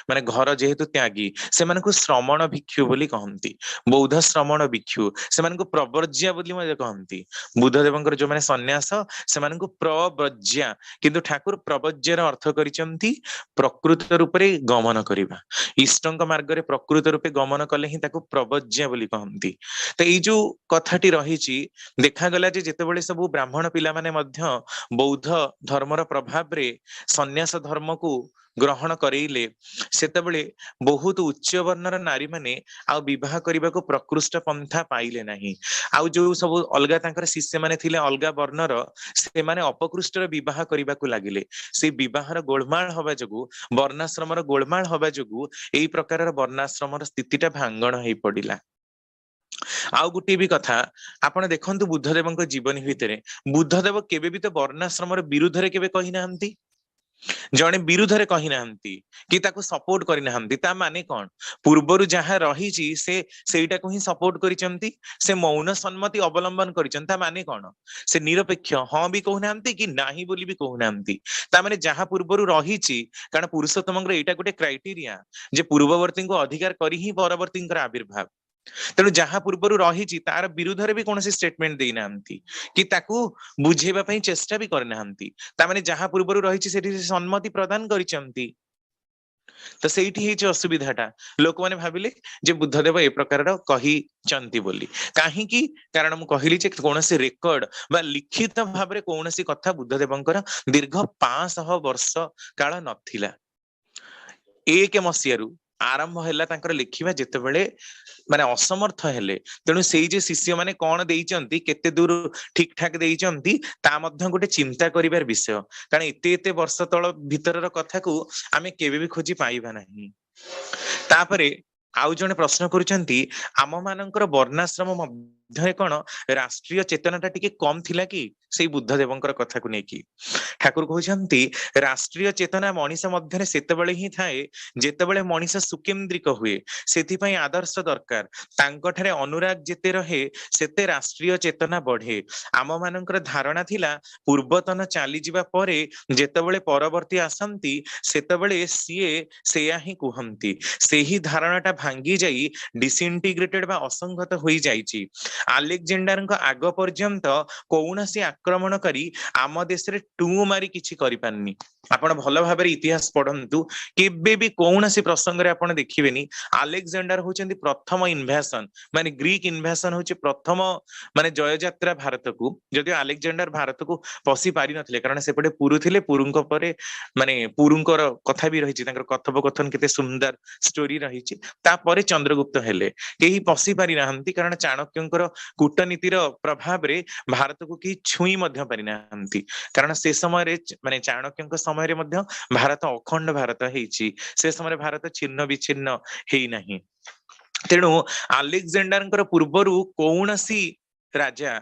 माने घर जेहेतु त्यागी से श्रमण भिक्षु बोली कहती बौद्ध श्रमण भिक्षु से प्रवर्ज्या बोली मध्य कहती बुद्धदेवंकर जो माने सन्यास से प्रव्रज्या किंतु ठाकुर प्रवर्ज्यार अर्थ करिसंती प्रकृत रूप रे गमन करिबा इष्टंक मार्ग रे प्रकृत रूपे गमन कले ही ताको प्रवर्ज्या बोली कहती तो ये जो कथाटी रही देखा गला जे जेतेबेले सब ब्राह्मण पिला माने मध्य बौद्ध धर्मर प्रभाव रे सन्यास धर्म को ग्रहण करेइले सेतेबेले बहुत उच्च वर्णर नारी माने आ विवाह करने को प्रकृष्ट पंथा पाइले नहीं आउ जो सब अलगा तांकर शिष्य माने थिले अलगा वर्णर से माने अपकृष्ट विवाह करने को लागिले से विवाहर गोलमाल हवा जोगु वर्णाश्रमर गोलमाल हवा जोगु एई प्रकार वर्णाश्रमर स्थितिटा भांगण हेई पड़िला आउ गोटे भी कथा आपण देखंतु बुद्धदेव जीवन भितर बुद्धदेव केबे भी तो वर्णाश्रमर विरुद्ध रे केबे कहि नाहंती जणे विरुद्ध रे कहि नाहंती कि ताको सपोर्ट करि नाहंती ता माने कोन पूर्वरु जहाँ रही से सेटा को ही सपोर्ट करिसंती से मौन सम्मति अवलंबन करिसंती ता माने कोन से निरपेक्ष हां भी कहु नाहंती कि नाही बोली भी कहु नाहंती ता माने जहाँ पूर्वरु रही कारण पुरुषोत्तमंगर एटा गोटे क्राइटेरिया जे पूर्ववर्ती को अधिकार करी ही परवर्ती आविर्भाव तेणु जहाँ पूर्व रही तार विरुद्ध रे भी कौन स्टेटमेंट देना कि ताकू बुझेबा पई चेष्टा भी करना तामाने जहाँ पूर्व रही सम्मति प्रदान करिसंती तो सेठी हेछि असुविधाटा लोक माने भाबिले जे बुद्धदेव ए प्रकार कही चंती बोली काहे कि कारण मु कहिली जे कोनोसी रेकॉर्ड बा लिखित भाव रे कोनोसी कथा बुद्धदेवंकर दीर्घ 500 वर्ष काल नथिला 1 मसियारू आरंभ हैला तांकर लिखिबा जेतेबेले माने असमर्थ हेले तेणु सेई जे शिष्य माने कोन देइचंती केते दूर ठीक ठाक देइचंती ता मध्य गोटे चिंता करिवार विषय कारण एते एते वर्ष तळ भितरर कथा को आमे केबे भी खोजी पाइबा नाही तापरे आउ जने प्रश्न करूचंती आम मानकर वर्णाश्रम मध्य कोन राष्ट्रीय चेतनाटा टिके कम थिला कि सेई बुद्धदेवंकर कथा को नेकी ठाकुर कहउचंती राष्ट्रीय चेतना मनीष मध्य सेतेबेले ही थाए जेतेबेले मनीष सुकेन्द्रिक हुए सेथि पई आदर्श दरकार तांको ठरे अनुराग जेते रहे सेते राष्ट्रीय चेतना बढ़े आम मानकर धारणा थिला पूर्वतन चली जिबा परे जेतेबेले परवर्ती आसंती सेतेबेले सीए सेया ही कुहंती सेही धारणाटा भांगी जाई डिसइंटीग्रेटेड बा असंगत होई जाईची आलेक्जेंडर आग पर्यंत कौनसी आक्रमणकारी आम देश रे टू मारी किछि करि पारनी आपण भल भाबरे इतिहास पढंतु केबे भी कौनसी प्रसंग रे आपण देखिबेनी आलेक्जेंडर होचंती प्रथम इन्वेशन माने ग्रीक इन्वेशन होचे प्रथम माने जय यात्रा भारत को जदि आलेक्जेंडर भारत को पसी पारि नथिले कारण सेपटे पुरु थिले पुरुंक परे माने पुरुंकर कथा भी रहिछि तांकर कथोपकथन केते सुंदर स्टोरी रहिछि तापरे चंद्रगुप्त हेले केही पसी पारि नाहंती कारण चाणक्यंकर कूटनीतिर प्रभाव रे भारत को की छुई मध्य पारि नाहंती कारण से समय रे माने चाणक्यंक समय रे मध्य भारत अखंड भारत हेछि से समय भारत छिन्न विच्छिन्न हेई नाही तेणु आलेक्जेंडर पूर्वरु कौनसी राजा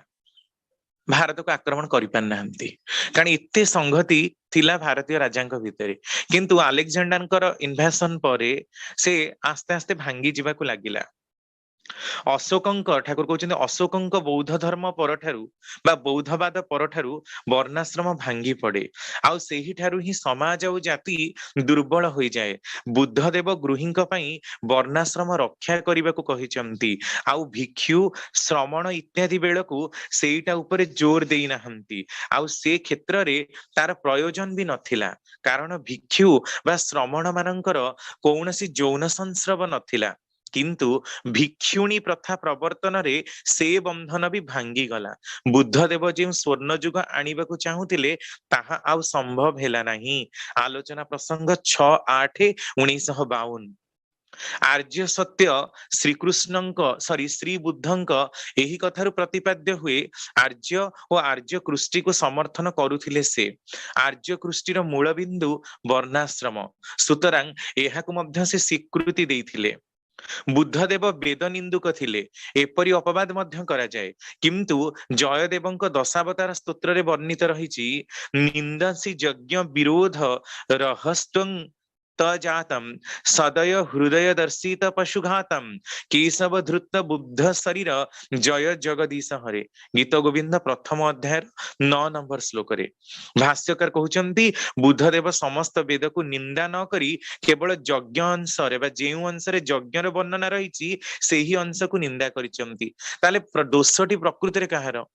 भारत को आक्रमण करि पार नाहंती कारण इत्ते संगति थिला भारतीय राजांक भितरे किंतु आलेक्जेंडर इन्वेशन परे से आस्ते आस्ते भांगी जिबा को लागिला अशोकंक ठाकुर कहउछन्ती अशोकंक बौद्ध धर्म परठारु बा बौद्धवाद परठारु वर्णाश्रम भांगी पड़े आउ सेही ठारु ही समाज और जाति दुर्बल होई जाए बुद्धदेव गृहींक पई वर्णाश्रम रक्षा करने को कहिसंती आउ भिक्षु श्रमण इत्यादि बेलकु सेईटा उपरे जोर देई नाहंती आउ से क्षेत्र रे तार प्रयोजन भी नथिला कारण भिक्षु बा श्रमण मानकर कौनसी यौन संस्रव नथिला किंतु भिक्षुणी प्रथा प्रवर्तन रे से बंधन भी भांगी गला। बुद्धदेव जो स्वर्ण युग आनिबा को चाहुतिले ताहा आउ संभव हेला नहीं। आलोचना प्रसंग 6-8-1952। आर्य सत्य श्री बुद्धंक एही कथारु प्रतिपाद्य हुए आर्य और आर्य कृष्टि को समर्थन करुथिले से। आर्य कृष्टिर मूल बिंदु वर्णाश्रम, सुतरां एहाकु मध्य से स्वीकृति देइथिले। बुद्धदेव वेद निंदुक थिले एपरि अपवाद मध्य करा जाए, किंतु जयदेवंक दशावतार स्तोत्र रे वर्णित रहिछि निंदासी यज्ञ विरोध रहस्त्वं तजातम सदय हृदय दर्शित पशुघातम केशव धृत बुद्ध शरीर जय जगदीश हरे। गीत गोविंद प्रथम अध्याय 9 नंबर श्लोक रे भाष्यकार कहउचंती बुद्धदेव समस्त वेद को निंदा न करी केवल यज्ञ अंश रे जेउ अंश रे यज्ञर वर्णना रहिछि सेही अंश को निंदा करिसंती। ताले दोषटी प्रकृति रे कहार?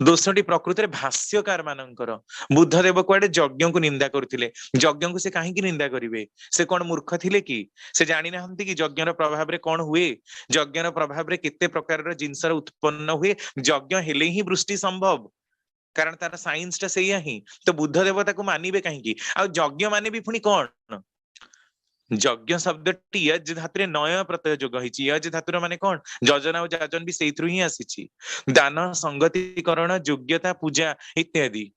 दोषटी प्रकृति रे भाष्यकार मानकर। बुद्धदेव कुआडे यज्ञ को निंदा करथिले, यज्ञ को से काहेकि निंदा करिवे? से कोन मूर्ख थिले कि? से जानि नाहंती कि यज्ञर प्रभाव रे कोन हुए, यज्ञर प्रभाव रे केते प्रकार जिनसर उत्पन्न हुए। यज्ञ हेले ही वृष्टि संभव, कारण तार साइंस टा सेया ही। तो बुद्ध देवता को मानिबे काहेकि? आ यज्ञ माने भी पुनी कोन? यज्ञ शब्दटी यज धातुरे नय प्रत्यय जोग होइछि। यज धातुर माने कोन? यजन और याजन भी सेइथरु ही आसीछि। दान, संगतिकरण, योग्यता, पूजा इत्यादि।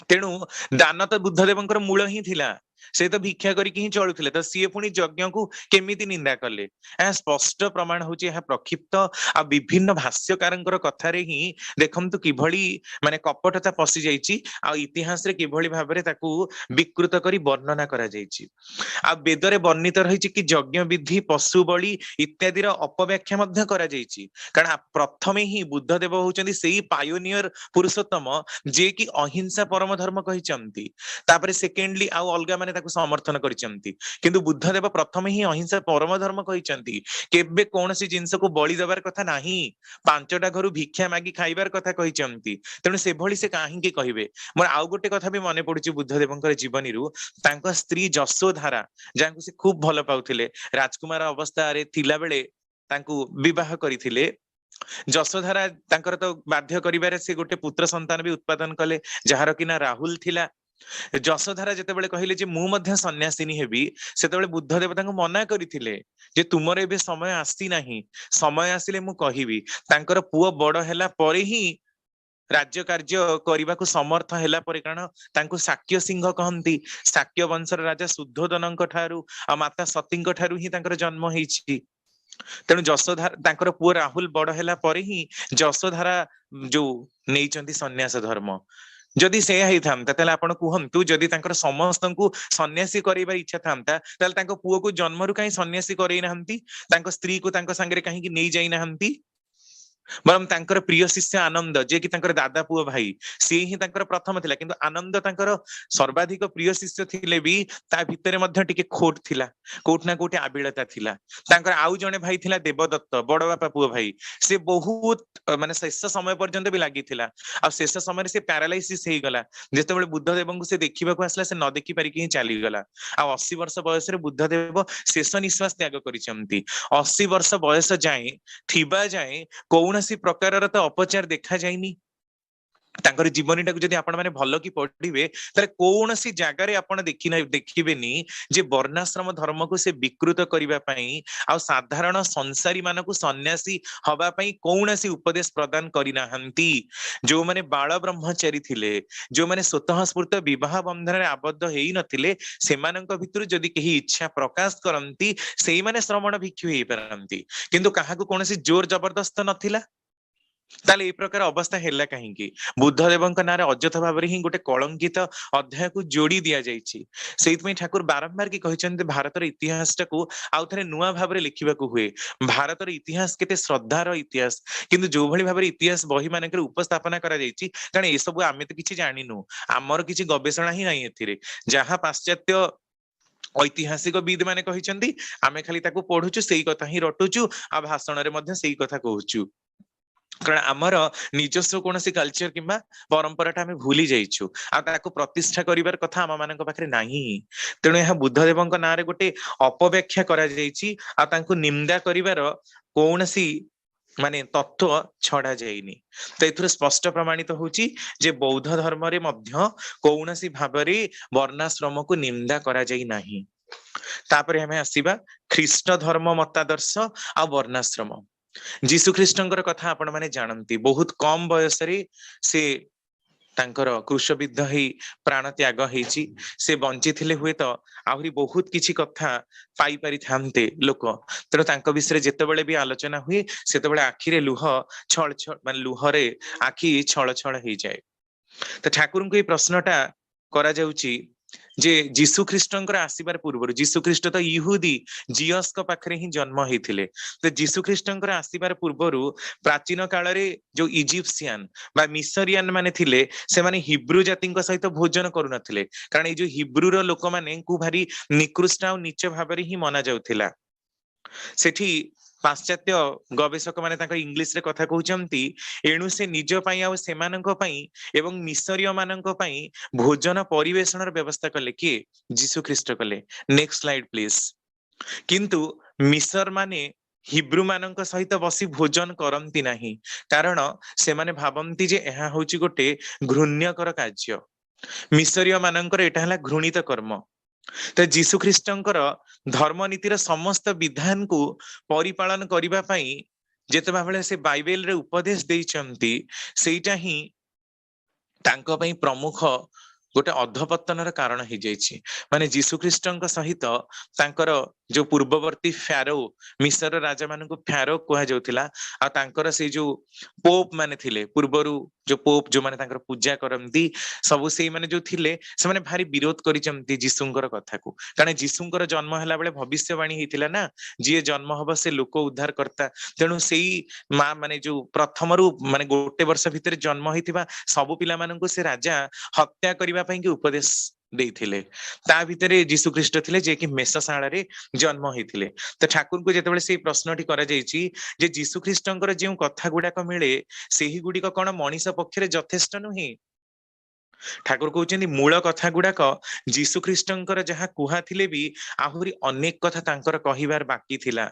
तेणु दान तो बुद्धदेवंकर मूल ही थिला, से तो भिक्षा करिकि ही चलुथिले, तो सीए पुनी यज्ञ को केमिति निंदा कले? स्पष्ट प्रमाण होछि यह प्रक्षिप्त आ विभिन्न भाष्यकारंकर कथारे ही देखंतु किभଳି माने कपटता पसि जाइछि आ इतिहास रे किभଳି भाबरे ताकू विकृत करी वर्णना करा जाइछि। आ वेदरे वर्णित रहिछि कि यज्ञ विधि, पशु बलि इत्यादि रो अपव्याख्या मध्य करा जाइछि। कारण प्रथमे ही बुद्धदेव होउचंदी सेही पायोनियर पुरुषोत्तम जे कि अहिंसा परम धर्म कहिचंती। तापरे सेकेंडली आ अलगा माने ताकू समर्थन करिचंती, किंतु बुद्धदेव प्रथमे ही अहिंसा परम धर्म कहिचंती। केबे कोनसी जिंस को बलि देबार कथा नाही, पांचटा घरु भिक्षा मागी खाइबार कथा कहिचंती। तेणु से भली से काहेकि कहिबे? मोर आउ गोटे कथा भी मने पडुची बुद्धदेवंकर जीवनीरु। तांका स्त्री जशोधारा जांकु से खूब भल पाउथिले, राजकुमार अवस्था रे थिला बेले तांकू विवाह करिथिले। जशोधारा तांकर तो बाध्य करिबारे से गोटे पुत्र संतान भी उत्पादन कले, जहार कि ना राहुल थिला। जशोधारा जेतेबेले कहिले जे मु मध्य सन्यासिनी हेबी, सेतेबेले बुद्धदेव तांको मना करिथिले जे तुमर एबे समय आसी नाही, समय आसिले मु कहिबी। तांकर पुओ बड़ हैला परे ही राज्य कार्य करबाकू समर्थ हैला परे, कारण तांको शाक्य सिंह कहंती। शाक्य वंशर राजा शुद्धोदनଙ୍କ ठारू आ माता सतीଙ୍କ ठारू ही तांकर जन्म हेछि। तेणु जशोधारा तांकर पुओ राहुल बड़ हैला परे ही जशोधारा जो नेइचंती सन्यास धर्म। जदि से ही थांता ताले आपण कुहंतु, जदि तांकर समस्तंकु सन्यासी करैबार इच्छा थांता ताले तांको पुओ को जन्मरु काई सन्यासी करै नाहंती, तांको स्त्री को तांको संगरे काहे कि नै जाई नाहंती। बरम तांकर प्रिय शिष्य आनंद जे कि तांकर दादा पुओ भाई, से ही तांकर प्रथम थिला, किंतु आनंद तांकर सर्वाधिक प्रिय शिष्य थिले भी ता भितरे मध्य टिके खोट थिला, कोठ ना कोठे आबिलता थिला। तांकर आउ जने भाई थिला देवदत्त, बड़ बापा पुओ भाई। से बहुत माने शेष समय पर्यंत भी लागि थिला। आ शेष समय से पैरालाइसिस हे गला। जेतेबेले बुद्धदेव को से देखिबा को आसला, से न देखि पारि कि चली गला। आ 80 वर्ष बयस रे बुद्धदेव शेष निश्वास त्याग करिसंती। 80 वर्ष बयस जाए थिबा जाए कौनसी प्रकार तो अपचार देखा जाइनी। तांकर जीवनीटा को जदि आपण माने भलो की पढ़िबे ताले कोनसी जागा रे आपण देखिबेनी जे वर्णाश्रम धर्म को से विकृत करिबा पई आ साधारण संसारी मानकु सन्यासी हवा पई कोनसी उपदेश प्रदान करि नाहंती। जो माने बाल ब्रह्मचारी थिले, जो माने स्वतः स्फूर्त विवाह बंधन रे आबद्ध हेई नथिले, सेमानंक भितरु जदि केही इच्छा प्रकाश करंती सेई माने श्रमण भिक्षु हेई परंती, किंतु काहाकु कोनसी जोर जबरदस्त नथिला। ताले ए प्रकार अवस्था हेला काहेकि? बुद्धदेवଙ୍କ नारे अजथ भाबरे ही गोटे कलंकित अध्याय को जोड़ी दिया जाइछि। सेइतमे ठाकुर बारंबार की कहिसंते भारतर इतिहासटा को आउ थरे नुवा भाबरे लिखिबाकू हुए। भारतर इतिहास केते श्रद्धार इतिहास, किंतु जो भली भाबरे इतिहास बही मानकर उपस्थापना करा जाइछि, कारण ए सब आमे तो किछि जानिनु, हमर किछि गवेषणा ही नाही एथिरे। जहां पाश्चात्य ऐतिहासिक विद माने कहिसंती आमे खाली ताकू पढुछु, सेई कथा ही रटुछु आ भाषण रे मध्ये सेई कथा कहूछु। कारण आमर निजस्व कौन कल्चर किंबा परंपराटा आम भूली जाइछु आपको प्रतिष्ठा करिवार कथा आम मान पाखे नाही। तेणु यह बुद्धदेव ना गोटे अपव्याख्या करा जाइछि आ तांको निंदा करिवार कौनसी माने तत्व छड़ा जाइनी। तो एथुर स्पष्ट प्रमाणित होची जे बौद्ध धर्म रे मध्य कौनसी भाबरे वर्णाश्रम को निंदा करा जाई नाही। तापरे हमें आसीबा ख्रीष्ट धर्म मतादर्श आ वर्णाश्रम। जीशु ख्रीष्टंकर कथा आपण माने जानती बहुत कम बयस रे से तांकर क्रूशबिद्ध ही प्राण त्याग ହେଇଛି। से बंची थिले हुए तो आहुरी बहुत किछि कथा पाई पारि थांते लोक। तेणु तांक विषय जेतेबेले भी आलोचना हुए सेतेबेले आखिरे लुह छळ छळ माने लुहरे आखि छळ छळ हेइ जाए। तो ठाकुर को ये प्रश्नटा करा जाउची जे जीशु ख्रीष्टंकर आसीबार पूर्व जीशु ख्रीष्ट तो इहुदी जियस पाखरे ही जन्म होइथिले। तो जीशु ख्रीष्टंकर आसीबार पूर्व प्राचीन काल रे जो इजिप्शियन बा मिसरियन माने थिले से माने हिब्रू जाति सहित भोजन करू नथिले। कारण ये जो हिब्रूर लोक माने को भारी निकृष्ट आ नीच भाव ही मना जाउथिला। सेठी पाश्चात्य गवेषक माने तांका इंग्लिश रे कथा कहउचंती एणु से निज पई आ सेमानक पई एवं मिसरिय मानक पई भोजन परिवेषणर व्यवस्था कले कि जीशु ख्रीष्ट कले। Next slide please. किंतु मिसर माने हिब्रू मानक सहित बसी भोजन करंती नाही कारण से माने भाबंती जे एहा होची गोटे घृण्यकर कार्य। मिसरिय मानकर एटा हला घृणित कर्म। तो जीशु ख्रीष्टंकर धर्मनीतिर समस्त विधान को परिपालन करिबा पई जेते भाबले से बाइबल रे उपदेश देइचंती सेटा ही तांको पई प्रमुख गोटे अधपतनर कारण हो जाइए। माने जीशु ख्रीष्टंक सहित तांकर जो पूर्ववर्ती फैरो मिसर राजा मान फैरो कह जाउथिला आ तांकर से जो पोप माने थिले पूर्वरु जो पोप जो माने तांकर पूजा करंती सब से माने जो थिले से माने भारी विरोध करिचंती जीशुंकर कथा को। कारण जीशुंकर जन्म हला बेले भविष्यवाणी हेतिला ना जे जन्म हबो से लोक उद्धार करता। तेणु सेई मां माने जो प्रथमरु माने गोटे वर्ष भितर जन्म होइतिबा सब पिला माननकु से राजा हत्या करिबा पई कि उपदेश देइथिले। ता भितरे जीशु ख्रीष्ट थिले जे कि मेषशाला रे जन्म होइथिले। तो ठाकुर को जेतेबेले से प्रश्नटी करा जाइछि जे जीशु ख्रीष्टंकर जे कथा गुडाक मिले सेही गुडिक कोन मनीष पक्षरे यथेष्ट नुहे। ठाकुर कहउचंदी मूल कथा गुडाक जीशु ख्रीष्टंकर जहा कुहा थिले भी आहुरी अनेक कथा तांकर कहिबार बाकी थिला।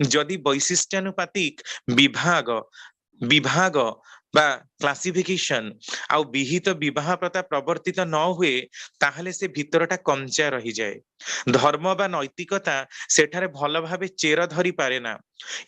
जदि वैशिष्ट्यानुपातिक विभाग विभाग बा क्लासिफिकेशन आ विहित विवाह प्रथा प्रवर्तित न हुए ताहले से भीतरटा कंचा रही जाए। धर्म बा नैतिकता सेठारे भल भावे चेर धरी पारे ना।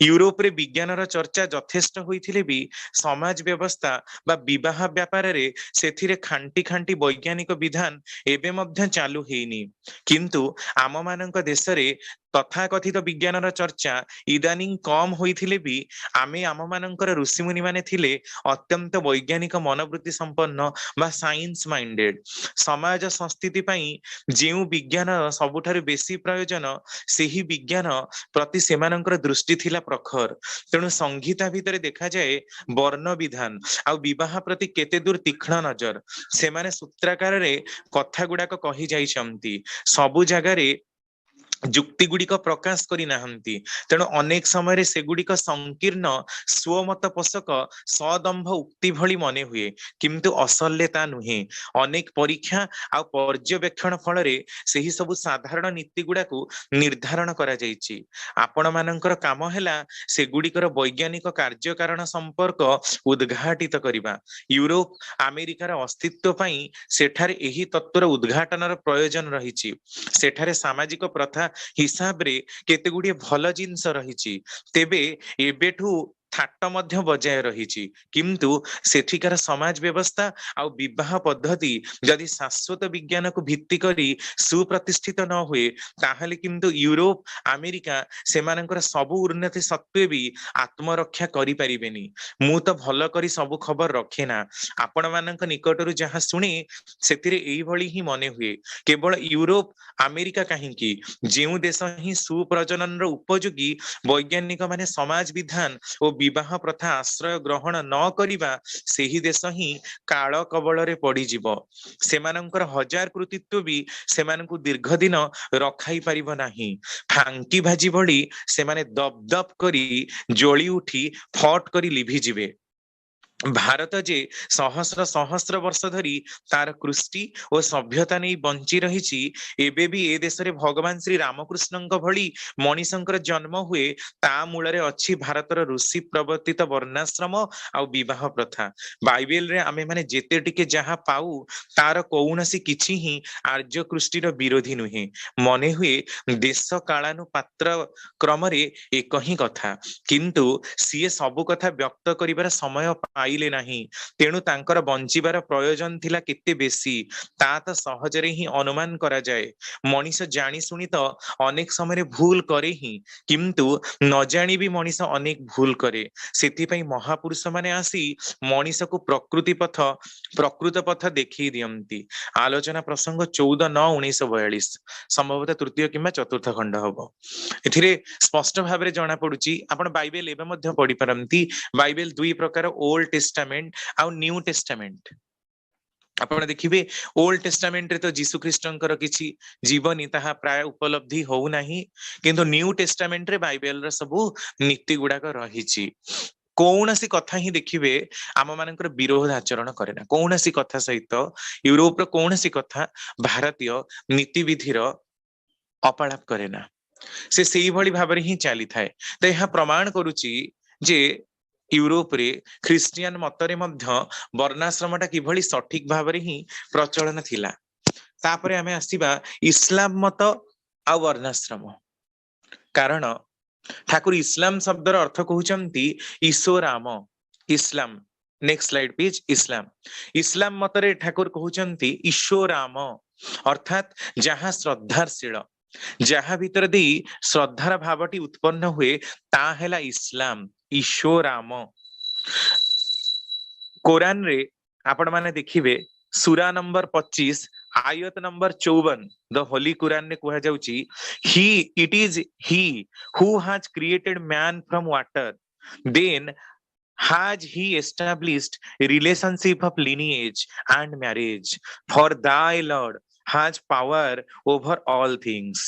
यूरोप रे विज्ञानर चर्चा यथेष्ट होइथिले भी समाज व्यवस्था बा विवाह व्यापार रे सेथिरे खांटी खांटी वैज्ञानिक विधान एबे मध्य चालू हेइनी। किंतु आम मानक देश रे तथाकथित विज्ञानर चर्चा इदानी कम होइथिले भी आमे आम मानकर ऋषिमुनि माने थिले अत्यंत वैज्ञानिक मनोवृत्ति संपन्न बा साइंस माइंडेड। समाज संस्थिति पई जेउ विज्ञान सबुठारु बेसी प्रयोजन सेही विज्ञान प्रति सेमानकर दृष्टि थिला प्रखर। तेणु संहिता भितरे देखा जाए वर्ण विधान आ विवाह प्रति केते दूर तीक्ष्ण नजर सेमाने सूत्राकार रे कथा गुडाक कहि जाइछंती। सबु जगारे जुक्ति गुड़िक प्रकाश करी नाहंती। तेणु अनेक समय से गुड़िक संकीर्ण स्वमत पोषक सदंभ उक्ति भली मने हुए किंतु असल्य ता नुहे। अनेक परीक्षा आ पर्यवेक्षण फल रे सेही सब साधारण नीति गुड़ाकू निर्धारण करा जाइछि। आपण मानकर काम हैला से गुड़िकर वैज्ञानिक कार्य कारण संपर्क उद्घाटित करिबा। यूरोप अमेरिकार अस्तित्व पई सेठारे एही तत्वर उद्घाटनर प्रयोजन रहिछि। सेठारे सामाजिक प्रथा हिसाब रे केते गुड़िए भल जिनस रहिछि तेबे एबेठू थाट मध्य बजाय रहिछि। किंतु सेठिकार समाज व्यवस्था आ विवाह पद्धति जदि शाश्वत विज्ञान को भित्ति करी सुप्रतिष्ठित न हुए ताहले किंतु यूरोप अमेरिका सेमानकर सबु उन्नति सत्वे भी आत्मरक्षा करि परिबेनी। मु तो भल करी सबु खबर रखे ना आपण मानक निकटरू जहा सुनी सेतिरे एई भली ही मने हुए। केवल यूरोप अमेरिका काहींकी जेउ देश ही सुप्रजनन उपयोगी वैज्ञानिक माने समाज विधान और विवाह प्रथा आश्रय ग्रहण न करिबा सेही देश ही काल कबल रे पड़ी जिवो। सेमानंकर हजार कृतित्व भी सेमानंकु दीर्घ दिन रखाई परिबो नाही। फांकी भाजी भली सेमाने दप दप करी जोली उठी फट करी लिभि जिवे। भारत जे सहस्र सहस्र वर्ष धरी तार कृष्टि और सभ्यता नहीं बंची रही, एबे भी ए देश रे भगवान श्री रामकृष्ण भली मनीषंकर जन्म हुए ता मूल रे अच्छी भारतर ऋषि प्रवर्तित वर्णाश्रम आ विवाह प्रथा। बाइबल रे आमे माने जेते टिके जहाँ पाऊ तार कौनसी किछि ही आर्य कृष्टिर विरोधी नुहे। मने हुए देश कालानुपात्र क्रम रे एक ही कथा, किंतु सीए सबु कथा व्यक्त करिबार समय पाइले नाही, तेणु तांकर बंचिबार प्रयोजन थिला केते बेसी ता त सहजरे ही अनुमान करा जाए। मनीष जानी सुनी तो अनेक समय भूल करे ही, किंतु न जानी भी मनीष अनेक भूल करे। सेथिपई महापुरुष माने आसी मनीष को प्रकृत पथ देखी दियंती। आलोचना प्रसंग 14/9/1942 संभवतः तृतीय किंबा चतुर्थ खंड हबो। एथिरे स्पष्ट भाव में जना पड़ुची, आपण बाइबल एबे मध्य पढ़ी पारंती। बाइबल दुई प्रकार, ओल्ड टेस्टामेंट आ न्यू टेस्टामेंट। आपण देखिबे ओल्ड टेस्टामेंट रे तो जीसु ख्रीष्टंकर किछि जीवनी ताहा प्राय उपलब्धि हो नाही, किंतु न्यू टेस्टामेंट रे बाइबल रे सबु नीति गुडाक रहिछि। कौनसी कथा ही देखिबे आम मानकर विरोध आचरण करे ना, कौनसी कथा सहित यूरोप रो कौनसी कथा भारतीय नीति विधिर अपालाप करे ना, से सेही भली भाबरे ही चली थाए। तो यह प्रमाण करुची जे यूरोप रे ख्रिस्टियन मतरे मध्य वर्णाश्रमटा किभली सठिक भाबरे ही प्रचलन थिला। तापरे आमे आसीबा इस्लाम मत आ वर्णाश्रम। कारण ठाकुर इस्लाम शब्दर अर्थ कहउचंती ईशो राम। इस्लाम, नेक्स्ट स्लाइड प्लीज। इस्लाम, इस्लाम मतरे ठाकुर कहउचंती ईशो राम, अर्थात जहाँ श्रद्धाशील, जहाँ भीतर दी श्रद्धार भावटी उत्पन्न हुए ता हेला इस्लाम, ईशो राम। कुरान रे आपण माने देखिबे सूरा नंबर 25 आयत नंबर 54, द होली कुरान ने कहा जाउची, he it is he who has created man from water, then has he established a relationship of lineage and marriage, for thy Lord has power over all things।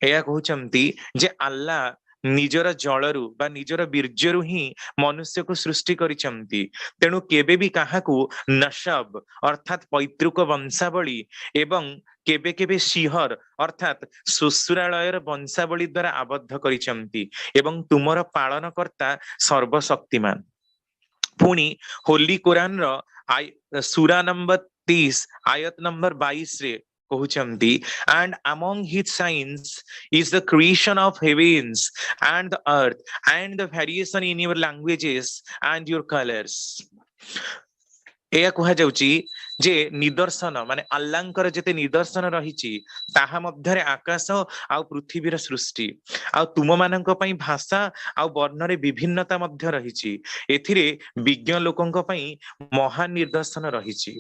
एया कहउचंती जे अल्लाह निजर जलरु बा निजर बीर्जरु ही मनुष्य को सृष्टि करिचंती, तेणु केबे भी काहाकू नशब अर्थात पैतृक वंशावली एवं केबे केबे शिहर अर्थात सुसुरालयर वंशावली द्वारा आबद्ध करिचंती, एवं तुमर पालनकर्ता सर्वशक्तिमान। पुणी होली कुरान रो सूरा नंबर 30 आयत नंबर 22 रे कहउचंती, and among his signs is the creation of heavens and the earth and the variation in your languages and your colors। एया कहा जाउची जे निदर्शन माने अल्लाहंकर जेते निदर्शन रहिची ताहा मध्यरे आकाश आ पृथ्वीर सृष्टि आ तुम मानक पई भाषा आ वर्ण रे विभिन्नता मध्य रहिची, एथिरे विज्ञ लोकंक पई महान निदर्शन रहिची।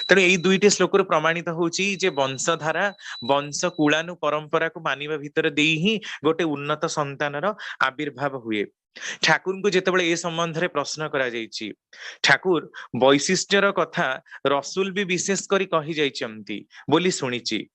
तेणु यही दुईटी श्लोक प्रमाणित होची जे वंशधारा वंश कुलानु परंपरा को मानिबा भितर देई ही गोटे उन्नत संतानर आविर्भाव हुए। ठाकुर को जेतेबेले ए संबंध रे प्रश्न करा जायछि, ठाकुर वैशिष्ट्यर कथा रसूल भी विशेष करी कहि जायछंती बोली सुनिछि।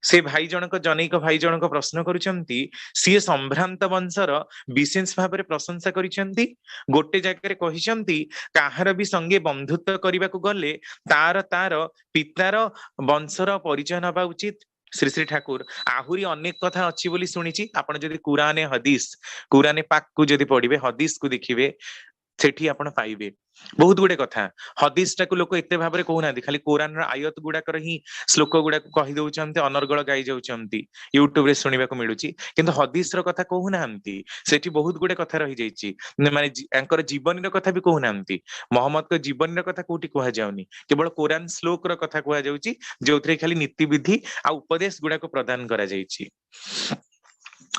से भाई जनक जनैक भाई जनक प्रश्न करुचंती, सी संभ्रांत वंशर विशेष भाव में प्रशंसा करिसंती। गोटे जगह कहिसंती काहार भी संगे बंधुत्व करने को गले तार तार पितार वंशर परिचय नबा उचित। श्री श्री ठाकुर आहुरी अनेक कथा अच्छी बोली सुनिछि। आपण जदि कुराने हदीस कुराने पाक को जदि पढ़िबे हदीस को देखिबे सेठी आपण पाइबे बहुत गुडे कथा। हदीस टाकू लोक एते भाव में कहूना, खाली कुरान आयत गुड़ाकर ही श्लोक गुड़ाक कही दउचंती, अनर्गल गाई जाउचंती, यूट्यूब रे सुनिबा को मिलुची, किंतु हदीस रो कथा कहूनांती। सेठी बहुत गुडे कथा रही जाइची, माने एंकर जीवनी रो कथा भी कहूनांती। मोहम्मद को जीवनी रो कथा कोठी कहा जाउनी, केवल कुरान श्लोक रो कथा कहा जाउची, जोथरे खाली नीति विधि आ उपदेश गुड़ाक प्रदान करा जाइची।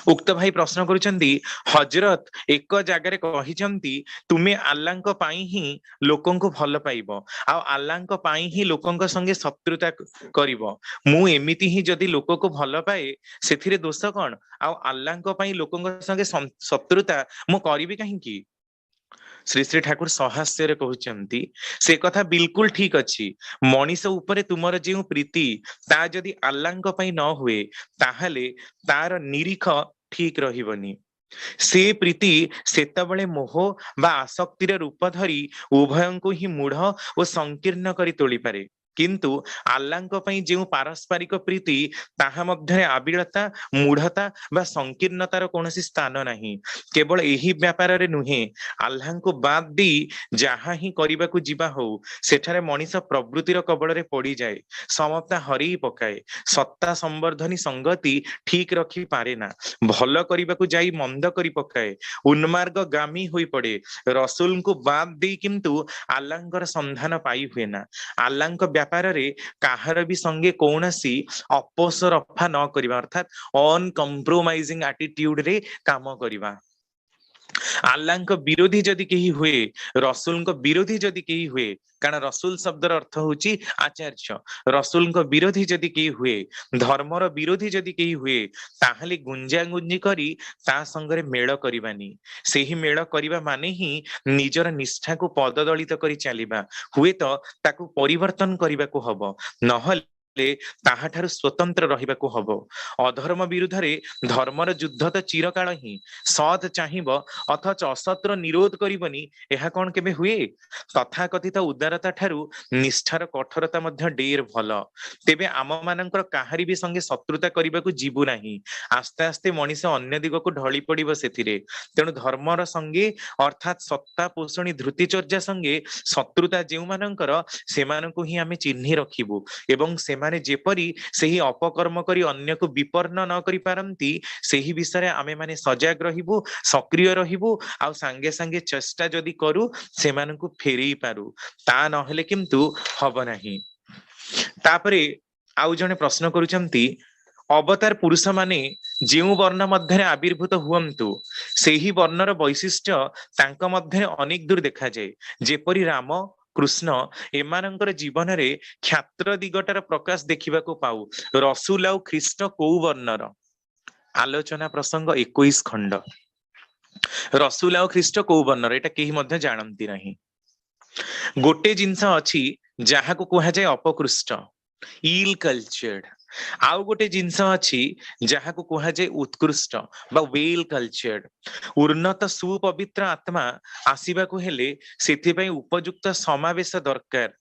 उक्त भाई प्रश्न करुचंती, हजरत एक जगह कहिचंती तुमे अल्लाहंक पाई ही लोकंको भल पाइबो आ अल्लाहंक पाई ही लोकंक संगे शत्रुता करिवो। मु एमिति ही जदि लोक को भल पाए सेथिरे दोष कोन? आ अल्लाहंक पाई लोकंक संगे शत्रुता मु करिवि काहेकि? श्री श्री ठाकुर सहास्य कहउचंती, से कथा बिल्कुल ठीक अछि। मनीष उपरे तुमर जे प्रीति ता जदि अल्लाहंक पई न हुए ताहले तार निरीख ठीक रहिबनी। से प्रीति सेतबळे मोह बा आसक्तिर रूप धरी उभयंकु ही मूढ़ और संकीर्ण करी तोली पारे। किंतु आल्लांक पई जेउ पारस्परिक प्रीति ताहा मध्यरे आबिलता मूढ़ता बा संकीर्णतार कोनोसी स्थान नाही। केवल एही व्यापार रे नुहे आल्लांको बाद दी जहा ही करिबाकू जिबा हो सेठारे मनीष प्रवृत्तिर कबल रे पड़ी जाए, समता हरि पकाए, सत्ता संवर्धनी संगति ठीक रखी पारे ना, भल करिबाकू जाई मंद करी पकाए, उन्मार्ग गामी होई पड़े। रसूल को बाद दी किंतु आल्लांकर संधान पाई हुए ना। आल्लांक व्यापार रे काहार भी संगे कौनसी अपोस रफा न करिबा अर्थात अनकम्प्रोमाइजिंग एटीट्यूड रे काम करिबा। आल्लांक विरोधी जदि केही हुए, रसूल विरोधी जदि केही हुए, कारण रसूल शब्दर अर्थ होची आचार्य, रसूल विरोधी जदि केही हुए, धर्मर विरोधी जदि केही हुए, ताहले गुंजा गुंजी करी ता संगरे मेल करिबानी। सेही मेल करिबा माने ही निजर निष्ठा को पददलित करी चलिबा, हुए तो ताकू परिवर्तन करिबाकू हबो, नहले ताहाठारु स्वतंत्र रहिबाकू हबो। अधर्म विरुद्ध रे धर्मर युद्ध तो चिरकाल ही, सत चाहिब अथच असतर निरोध करिबनी, एहा कोन केबे हुए? तथाकथित उदारता ठारू निष्ठार कठोरता मध्य ढेर भल। तेबे आम मानकर काहारी भी संगे शत्रुता करिबाकू जीवु नाही। आस्ते आस्ते मनीष अन्य दिगकू ढली पड़िबो सेथिरे। तेणु धर्मर संगे अर्थात सत्ता पोषणी धृतिचर्या संगे शत्रुता जेउ मानकर सेमानकू ही आमे चिन्हि रखिबु एवं सेमाने जेपरी सेही अपकर्म करी अन्य को विपन्न न करि पारंती सेही विषय आमे माने सजग रहिबु, सक्रिय रहिबु, आउ सांगे सांगे चेष्टा जदि करू सेमानकू फेरी पारू, ता नहेले किंतु हब नाही। तापरे आउ जने प्रश्न करूचंती, अवतार पुरुष माने जेउ वर्ण मध्य आविर्भूत हुअंतु सेही वर्णर वैशिष्ट्य तांक मध्य अनेक दूर देखा जाए। जेपरी राम कृष्ण एमानंकर जीवन रे क्षात्र दिगटार प्रकाश देखिबा को पाऊ। रसूल आउ ख्रीष्ट को वर्णर? आलोचना प्रसंग 21 खंड। रसूल आउ ख्रीष्ट को वर्णर एटा केही मध्य जानंती नहीं। गोटे जिंस अछि जाहाको कुहा जाय अपकृष्ट, इल कल्चर्ड, आउ गोटे जिंस अछि जाहाको कुहा जाय उत्कृष्ट बा वेल कल्चर्ड। उन्नत सुपवित्र आत्मा आसीबा को हेले सेथि पई उपयुक्त समावेश दरकार,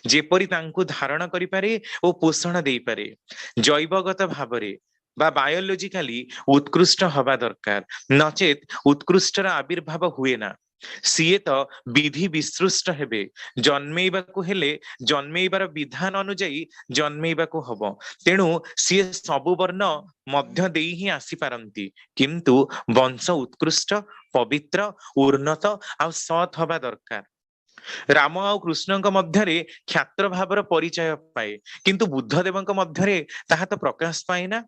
जेपरि तांको धारण करि पारे ओ पोषण देई पारे। जैवगत भाबरे बा बायोलॉजिकली उत्कृष्ट हवा दरकार, नचेत उत्कृष्टर आविर्भाव हुए ना। सीए तो विधि विसृष्ट हेबे, जन्मेइबाकू हेले जन्मेइबार विधान अनुଯାयी जन्मेइबाकू हबो। तेणु सीए सबु वर्ण मध्य देई ही आसी पारंती, किंतु वंश उत्कृष्ट पवित्र उन्नत आ सत हवा दरकार। राम आ कृष्णଙ୍କ ମଧ୍ୟରେ କ୍ଷାତ୍ର ଭାବର ପରିଚୟ ପାଏ, କିନ୍ତୁ ବୁଦ୍ଧଦେବଙ୍କ ମଧ୍ୟରେ ତାହା ତ ପ୍ରକାଶ ପାଏ ନା।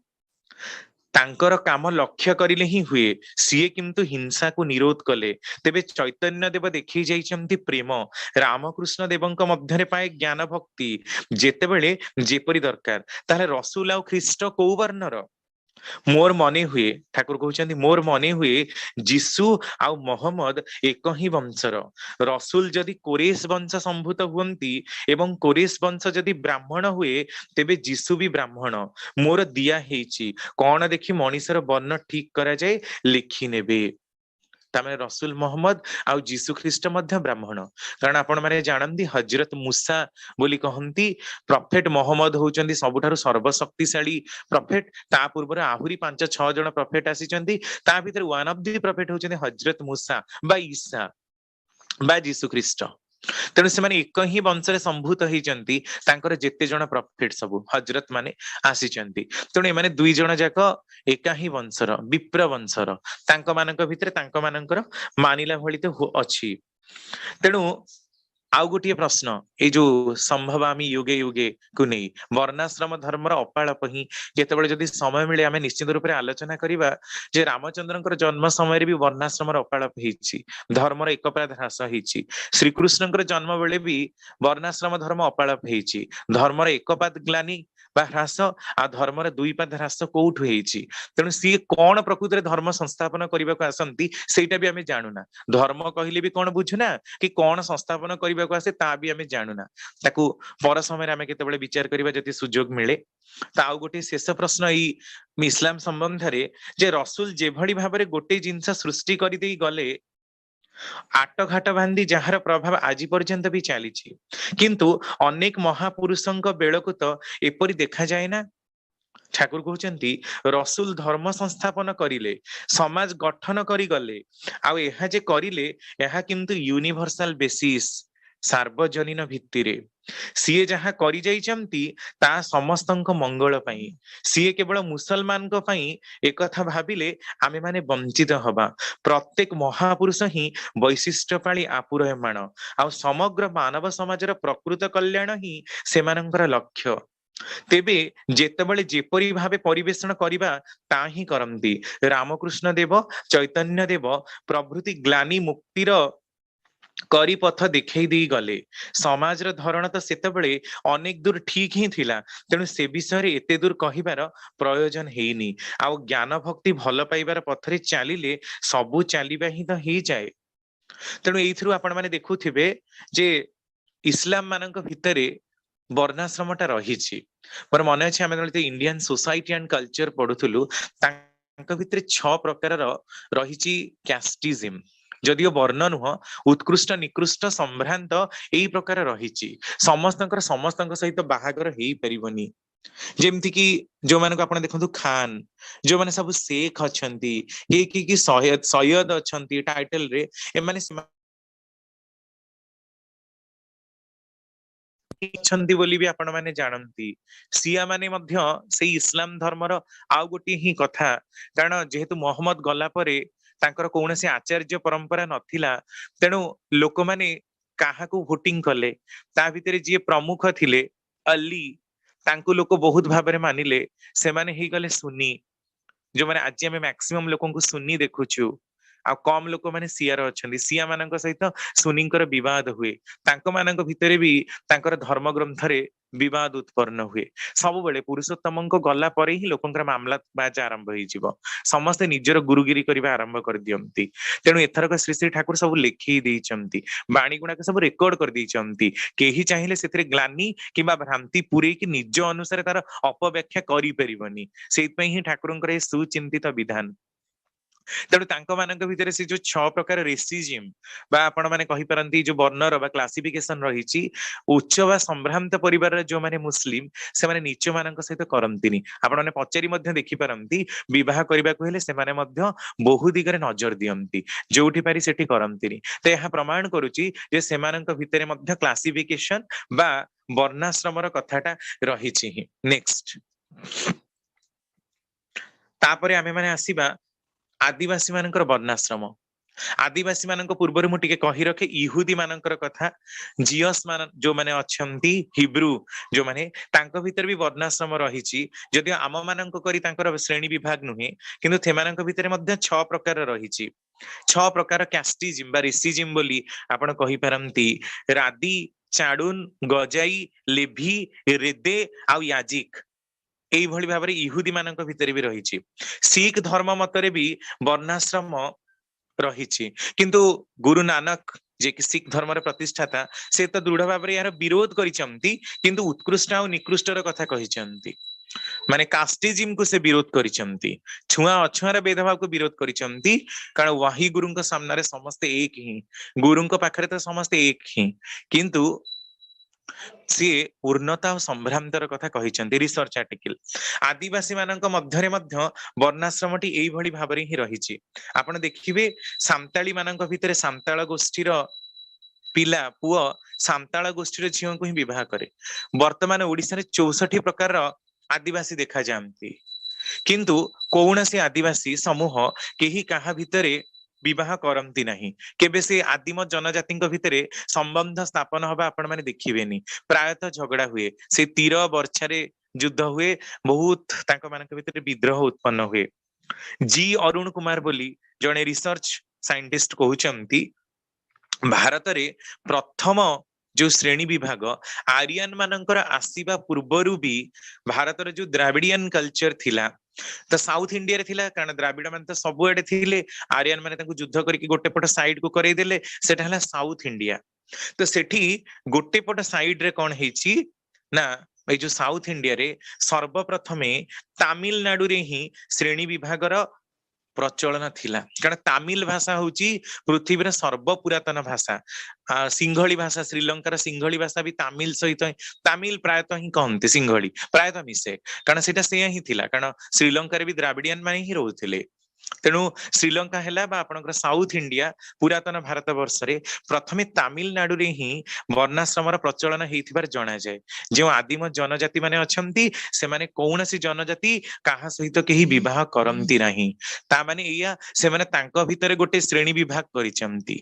ତାଙ୍କର କାମ ଲକ୍ଷ୍ୟ କରିଲେ ହିଁ ହୁଏ, ସିଏ କିନ୍ତୁ ହିଂସାକୁ ନିରୋଧ କଲେ। ତେବେ ଚୈତନ୍ୟ ଦେବ ଦେଖେଇ ଯାଇଛନ୍ତି ପ୍ରେମ, ରାମକୃଷ୍ଣ ଦେବଙ୍କ ମଧ୍ୟରେ ପାଏ ଜ୍ଞାନ ଭକ୍ତି ଯେତେବେଳେ ଯେପରି ଦରକାର। ତାହେଲେ ରସୁଲ ଆଉ ଖ୍ରୀଷ୍ଟ କୋଉ ବର୍ଣ୍ଣର? मोर मने हुए, ठाकुर कहउछन्ति मोर मने हुए जीसु आउ मोहम्मद एक ही वंशर। रसूल जदि कोरेश वंश संभूत हुअंती एवं कोरेश वंश जदि ब्राह्मण हुए तेबे जीसु भी ब्राह्मण। मोर दिया हेची कौन देखि मनीषर वर्ण ठीक करा जाए लिखि नेबे। तामे रसूल मोहम्मद आउ जीसु ख्रीष्ट मध्य ब्राह्मण। कारण आपण माने जानंती हजरत मूसा बोली कहंती प्रॉफेट मोहम्मद होउचंती सबुठारु सर्वशक्तिशाली प्रॉफेट। ता पूर्व आहुरी 5-6 जन प्रॉफेट आसीचंती, ता भीतर वन ऑफ द प्रॉफेट होउचंती हजरत मूसा बा ईसा बा जीसु ख्रीष्ट। तेणु से एक ही वंश संभूत होती, जेते जन प्रॉफिट सब हजरत माने आसीचंती। तेणु एमाने दुई जन जाक एका ही वंशर विप्र वंशर, तांक मानक भितरे तांक मानकर मानिला भली तो अछि। तेणु आउ गोटे प्रश्न, ये जो संभवामी युगे युगे को नहीं वर्णाश्रम धर्मर अपाळप ही केतेबेले जदि समय मिले आमे निश्चित रूप से आलोचना करिबा जे रामचंद्रंकर जन्म समय भी वर्णाश्रमर अपाळप हेछि, धर्मर एकपाद ह्रास हेछि। श्रीकृष्णंकर जन्म बेले भी वर्णाश्रम धर्म अपाळप हेछि। धर्मर एकपाद ग्लानी बा ह्रास आ धर्मर दुईपाद ह्रास कोउठु हेछि। तेणु सी कोन प्रकृति धर्म संस्थापन करने को आसंती सेटा भी आमे जानुना। धर्म कहले भी कोन बुझुना कि कोन संस्थापन करने କରିବାକୁ ଆସେ ତା ବି ଆମେ ଜାଣୁନା, ତାକୁ ପର ସମୟରେ ଆମେ କେତେବେଳେ ବିଚାର କରିବା ଯଦି ସୁଯୋଗ ମିଳେ। ତ ଆଉ ଗୋଟେ ଶେଷ ପ୍ରଶ୍ନ ଏଇ ଇସଲାମ ସମ୍ବନ୍ଧରେ ଯେ ରସୁଲ ଯେଭଳି ଭାବରେ ଗୋଟେ ଜିନିଷ ସୃଷ୍ଟି କରିଦେଇ ଗଲେ, ଆଟଘାଟ ବାନ୍ଧି ଯାହାର ପ୍ରଭାବ ଆଜି ପର୍ଯ୍ୟନ୍ତ ବି ଚାଲିଛି, କିନ୍ତୁ ଅନେକ ମହାପୁରୁଷଙ୍କ ବେଳକୁ ତ ଏପରି ଦେଖାଯାଏ ନା। ଠାକୁର କହୁଛନ୍ତି ରସୁଲ ଧର୍ମ ସଂସ୍ଥାପନ କରିଲେ, ସମାଜ ଗଠନ କରିଗଲେ, ଆଉ ଏହା ଯେ କରିଲେ ଏହା କିନ୍ତୁ ୟୁନିଭର୍ସାଲ ବେସିସ୍, ସାର୍ବଜନୀନ ଭିତ୍ତିରେ। ସିଏ ଯାହା କରି ଯାଇଛନ୍ତି ତାହା ସମସ୍ତଙ୍କ ମଙ୍ଗଳ ପାଇଁ। ସିଏ କେବଳ ମୁସଲମାନଙ୍କ ପାଇଁ ଏକଥା ଭାବିଲେ ଆମେମାନେ ବଞ୍ଚିତ ହବା। ପ୍ରତ୍ୟେକ ମହାପୁରୁଷ ହିଁ ବୈଶିଷ୍ଟ୍ୟ ପାଳି ଆପୁରୟମାଣ, ଆଉ ସମଗ୍ର ମାନବ ସମାଜର ପ୍ରକୃତ କଲ୍ୟାଣ ହିଁ ସେମାନଙ୍କର ଲକ୍ଷ୍ୟ। ତେବେ ଯେତେବେଳେ ଯେପରି ଭାବେ ପରିବେଷଣ କରିବା ତା ହିଁ କରନ୍ତି। ରାମକୃଷ୍ଣ ଦେବ, ଚୈତନ୍ୟ ଦେବ ପ୍ରଭୃତି ଗ୍ଲାନି ମୁକ୍ତିର କରି ପଥ ଦେଖେଇ ଦେଇ ଗଲେ। ସମାଜର ଧରଣ ତ ସେତେବେଳେ ଅନେକ ଦୂର ଠିକ ହିଁ ଥିଲା, ତେଣୁ ସେ ବିଷୟରେ ଏତେ ଦୂର କହିବାର ପ୍ରୟୋଜନ ହେଇନି। ଆଉ ଜ୍ଞାନ ଭକ୍ତି ଭଲ ପାଇବାର ପଥରେ ଚାଲିଲେ ସବୁ ଚାଲିବା ହିଁ ତ ହେଇଯାଏ। ତେଣୁ ଏଇଥିରୁ ଆପଣ ମାନେ ଦେଖୁଥିବେ ଯେ ଇସଲାମ ମାନଙ୍କ ଭିତରେ ବର୍ଣ୍ଣାଶ୍ରମଟା ରହିଛି। ମୋର ମନେ ଅଛି ଆମେ ଯେତେବେଳେ ଇଣ୍ଡିଆନ ସୋସାଇଟି ଆଣ୍ଡ କଲଚର ପଢୁଥିଲୁ, ତାଙ୍କ ଭିତରେ 6 ପ୍ରକାରର ରହିଛି କ୍ୟାଷ୍ଟିଜିମ୍। ଯଦିଓ ବର୍ଣ୍ଣ ନୁହଁ, ଉତ୍କୃଷ୍ଟ ନିକୃଷ୍ଟ ସମ୍ଭ୍ରାନ୍ତ ଏଇ ପ୍ରକାର ରହିଛି। ସମସ୍ତଙ୍କର ସମସ୍ତଙ୍କ ସହିତ ବାହାଘର ହେଇପାରିବନି। ଯେମିତି କି ଯୋଉମାନଙ୍କୁ ଆପଣ ଦେଖନ୍ତୁ ଖାନ, ଯୋଉମାନେ ସବୁ ଶେଖ ଅଛନ୍ତି, କି ସୟଦ ଅଛନ୍ତି ଟାଇଟଲ ରେ, ଏମାନେ ଅଛନ୍ତି ବୋଲି ବି ଆପଣ ମାନେ ଜାଣନ୍ତି। ସିଆ ମାନେ ମଧ୍ୟ ସେଇ ଇସଲାମ ଧର୍ମର ଆଉ ଗୋଟିଏ ହିଁ କଥା, କାରଣ ଯେହେତୁ ମହମ୍ମଦ ଗଲା ପରେ ତାଙ୍କର କୌଣସି ଆଚାର୍ଯ୍ୟ ପରମ୍ପରା ନଥିଲା, ତେଣୁ ଲୋକମାନେ କାହାକୁ ଭୋଟିଂ କଲେ, ତା ଭିତରେ ଯିଏ ପ୍ରମୁଖ ଥିଲେ ଅଲ୍ଲୀ, ତାଙ୍କୁ ଲୋକ ବହୁତ ଭାବରେ ମାନିଲେ, ସେମାନେ ହେଇଗଲେ ସୁନି। ଯୋଉମାନେ ଆଜି ଆମେ ମ୍ୟାକ୍ସିମମ୍ ଲୋକଙ୍କୁ ସୁନି ଦେଖୁଛୁ, ଆଉ କମ ଲୋକମାନେ ସିଆର ଅଛନ୍ତି। ସିଆ ମାନଙ୍କ ସହିତ ସୁନିଙ୍କର ବିବାଦ ହୁଏ, ତାଙ୍କ ମାନଙ୍କ ଭିତରେ ବି ତାଙ୍କର ଧର୍ମ ଗ୍ରନ୍ଥରେ ବିବାଦ ଉତ୍ପନ୍ନ ହୁଏ। ସବୁବେଳେ ପୁରୁଷୋତ୍ତମଙ୍କ ଗଲା ପରେ ହିଁ ଲୋକଙ୍କର ମାମଲା ବାଜ ଆରମ୍ଭ ହେଇଯିବ, ସମସ୍ତେ ନିଜର ଗୁରୁଗିରି କରିବା ଆରମ୍ଭ କରିଦିଅନ୍ତି। ତେଣୁ ଏଥରକ ଶ୍ରୀ ଶ୍ରୀ ଠାକୁର ସବୁ ଲେଖେଇ ଦେଇଛନ୍ତି, ବାଣୀ ଗୁଡାକ ସବୁ ରେକର୍ଡ କରିଦେଇଛନ୍ତି। କେହି ଚାହିଁଲେ ସେଥିରେ ଗ୍ଲାନି କିମ୍ବା ଭ୍ରାନ୍ତି ପୁରେଇକି ନିଜ ଅନୁସାରେ ତାର ଅପବ୍ୟାଖ୍ୟା କରିପାରିବନି। ସେଇଥିପାଇଁ ହିଁ ଠାକୁରଙ୍କର ଏ ସୁଚିନ୍ତିତ ବିଧାନ। ତେଣୁ ତାଙ୍କ ମାନଙ୍କ ଭିତରେ ସେ ଯୋଉ 6 ପ୍ରକାର ରେସିଜିମ୍ ବା ଆପଣ ମାନେ କହିପାରନ୍ତି ଯୋଉ ବର୍ଣ୍ଣର ବା କ୍ଲାସିଫିକେସନ ରହିଛି, ଉଚ୍ଚ ବା ସମ୍ଭ୍ରାନ୍ତ ପରିବାରର ଯୋଉମାନେ ମୁସଲିମ, ସେମାନେ ନିଚ ମାନଙ୍କ ସହିତ କରନ୍ତିନି। ଆପଣ ମାନେ ପଚାରି ମଧ୍ୟ ଦେଖିପାରନ୍ତି, ବିବାହ କରିବାକୁ ହେଲେ ସେମାନେ ମଧ୍ୟ ବହୁ ଦିଗରେ ନଜର ଦିଅନ୍ତି, ଯୋଉଠି ପାରି ସେଠି କରନ୍ତିନି। ତ ଏହା ପ୍ରମାଣ କରୁଛି ଯେ ସେମାନଙ୍କ ଭିତରେ ମଧ୍ୟ କ୍ଲାସିଫିକେସନ ବା ବର୍ଣ୍ଣାଶ୍ରମର କଥାଟା ରହିଛି ହିଁ। ନେକ୍ସଟ, ତାପରେ ଆମେ ମାନେ ଆସିବା ଆଦିବାସୀ ମାନଙ୍କର ବର୍ଣ୍ଣାଶ୍ରମ। ଆଦିବାସୀ ମାନଙ୍କ ପୂର୍ବରୁ ମୁଁ ଟିକେ କହି ରଖେ ଇହୁଦୀ ମାନଙ୍କର କଥା। ଜିଅସ୍ ଯୋଉମାନେ ଅଛନ୍ତି, ହିବ୍ରୁ ଯୋଉମାନେ, ତାଙ୍କ ଭିତରେ ବି ବର୍ଣ୍ଣାଶ୍ରମ ରହିଛି। ଯଦିଓ ଆମ ମାନଙ୍କ କରି ତାଙ୍କର ଶ୍ରେଣୀ ବିଭାଗ ନୁହେଁ, କିନ୍ତୁ ସେମାନଙ୍କ ଭିତରେ ମଧ୍ୟ 6 ପ୍ରକାର ରହିଛି। 6 ପ୍ରକାର କ୍ୟାଷ୍ଟିଜିମ୍ ବା ରେସିଜିମ୍ ବୋଲି ଆପଣ କହିପାରନ୍ତି। ରାଦି, ଚାଡୁନ, ଗଜାଇ, ଲେଭି, ରେଦେ ଆଉ ୟାଜିକ, ଏଇଭଳି ଭାବରେ ଇହୁଦୀ ମାନଙ୍କ ଭିତରେ ବି ରହିଛି। ଶିଖ ଧର୍ମ ମତରେ ବି ବର୍ଣ୍ଣାଶ୍ରମ ରହିଛି, କିନ୍ତୁ ଗୁରୁ ନାନକ ଯିଏକି ଶିଖ ଧର୍ମର ପ୍ରତିଷ୍ଠାତା, ସେ ତ ଦୃଢ ଭାବରେ ଏହାର ବିରୋଧ କରିଛନ୍ତି, କିନ୍ତୁ ଉତ୍କୃଷ୍ଟ ଆଉ ନିକୃଷ୍ଟର କଥା କହିଛନ୍ତି। ମାନେ କାଷ୍ଟିଜିମକୁ ସେ ବିରୋଧ କରିଛନ୍ତି, ଛୁଆଁ ଅଛୁଆଁର ଭେଦଭାବକୁ ବିରୋଧ କରିଛନ୍ତି। କାରଣ ୱାହି ଗୁରୁଙ୍କ ସାମ୍ନାରେ ସମସ୍ତେ ଏକ ହିଁ, ଗୁରୁଙ୍କ ପାଖରେ ତ ସମସ୍ତେ ଏକ ହିଁ, କିନ୍ତୁ ସିଏ ପୂର୍ଣ୍ଣତା ଆଉ ସମ୍ଭ୍ରାନ୍ତର କଥା କହିଛନ୍ତି। Research article. ଆଦିବାସୀ ମାନଙ୍କ ମଧ୍ୟରେ ମଧ୍ୟ ବର୍ଣ୍ଣାଶ୍ରମଟି ଏଇଭଳି ଭାବରେ ହିଁ ରହିଛି। ଆପଣ ଦେଖିବେ ସାନ୍ତାଳୀ ମାନଙ୍କ ଭିତରେ ସାନ୍ତାଳ ଗୋଷ୍ଠୀର ପିଲା ପୁଅ ସାନ୍ତାଳ ଗୋଷ୍ଠୀର ଝିଅଙ୍କୁ ହିଁ ବିବାହ କରେ। ବର୍ତ୍ତମାନ ଓଡିଶାରେ 64 ପ୍ରକାରର ଆଦିବାସୀ ଦେଖାଯାଆନ୍ତି, କିନ୍ତୁ କୌଣସି ଆଦିବାସୀ ସମୂହ କେହି କାହା ଭିତରେ ବିବାହ କରନ୍ତି ନାହିଁ। କେବେ ସେ ଆଦିମ ଜନଜାତିଙ୍କ ଭିତରେ ସମ୍ବନ୍ଧ ସ୍ଥାପନ ହବା ଆପଣ ମାନେ ଦେଖିବେନି। ପ୍ରାୟତଃ ଝଗଡା ହୁଏ, ସେ ତୀର ବର୍ଚ୍ଛାରେ ଯୁଦ୍ଧ ହୁଏ, ବହୁତ ତାଙ୍କ ମାନଙ୍କ ଭିତରେ ବିଦ୍ରୋହ ଉତ୍ପନ୍ନ ହୁଏ। ଜି ଅରୁଣ କୁମାର ବୋଲି ଜଣେ ରିସର୍ଚ୍ଚ ସାଇଣ୍ଟିଷ୍ଟ କହୁଛନ୍ତି, ଭାରତରେ ପ୍ରଥମ ଯୋଉ ଶ୍ରେଣୀ ବିଭାଗ ଆରିଆନ ମାନଙ୍କର ଆସିବା ପୂର୍ବରୁ ବି ଭାରତର ଯୋଉ ଦ୍ରାବିଡିଆନ କଲଚର ଥିଲା, तो साउथ इंडिया रे थिला कारण द्राविड़ माने तो सबुआडे थिले आर्यन माने तांकु युद्ध करके गोटे पट साइड को करई देले सेटा हला साउथ इंडिया तो सेठी गोटे पट साइड रे कोन हेची ना ए जो साउथ इंडिया रे सर्वप्रथमे तामिलनाडु रे ही श्रेणी विभागर प्रचलन थिला कारण तामिल भाषा होची पृथ्वी सर्व पुरातन भाषा सिंघली भाषा श्रीलंकार सिंघली भाषा भी तामिल सहित तामिल प्रायतः ही कहते सिंघली प्रायतः मिसे कारण सेटा से ही थिला कारण श्रीलंकार भी द्राविडियन माने ही रहउथिले तेणु श्रीलंका है आपणकर साउथ इंडिया पुरातन भारत वर्ष रे प्रथमे तामिलनाडु रे ही वर्णाश्रम प्रचलन होइथिबार जणा जाए जो आदिम जनजाति माने अछंती से माने कौनसी जनजाति काहा सहित केही विवाह करंती नाही ता माने एया से माने तांको भितरे गोटे श्रेणी विभाग करिसंती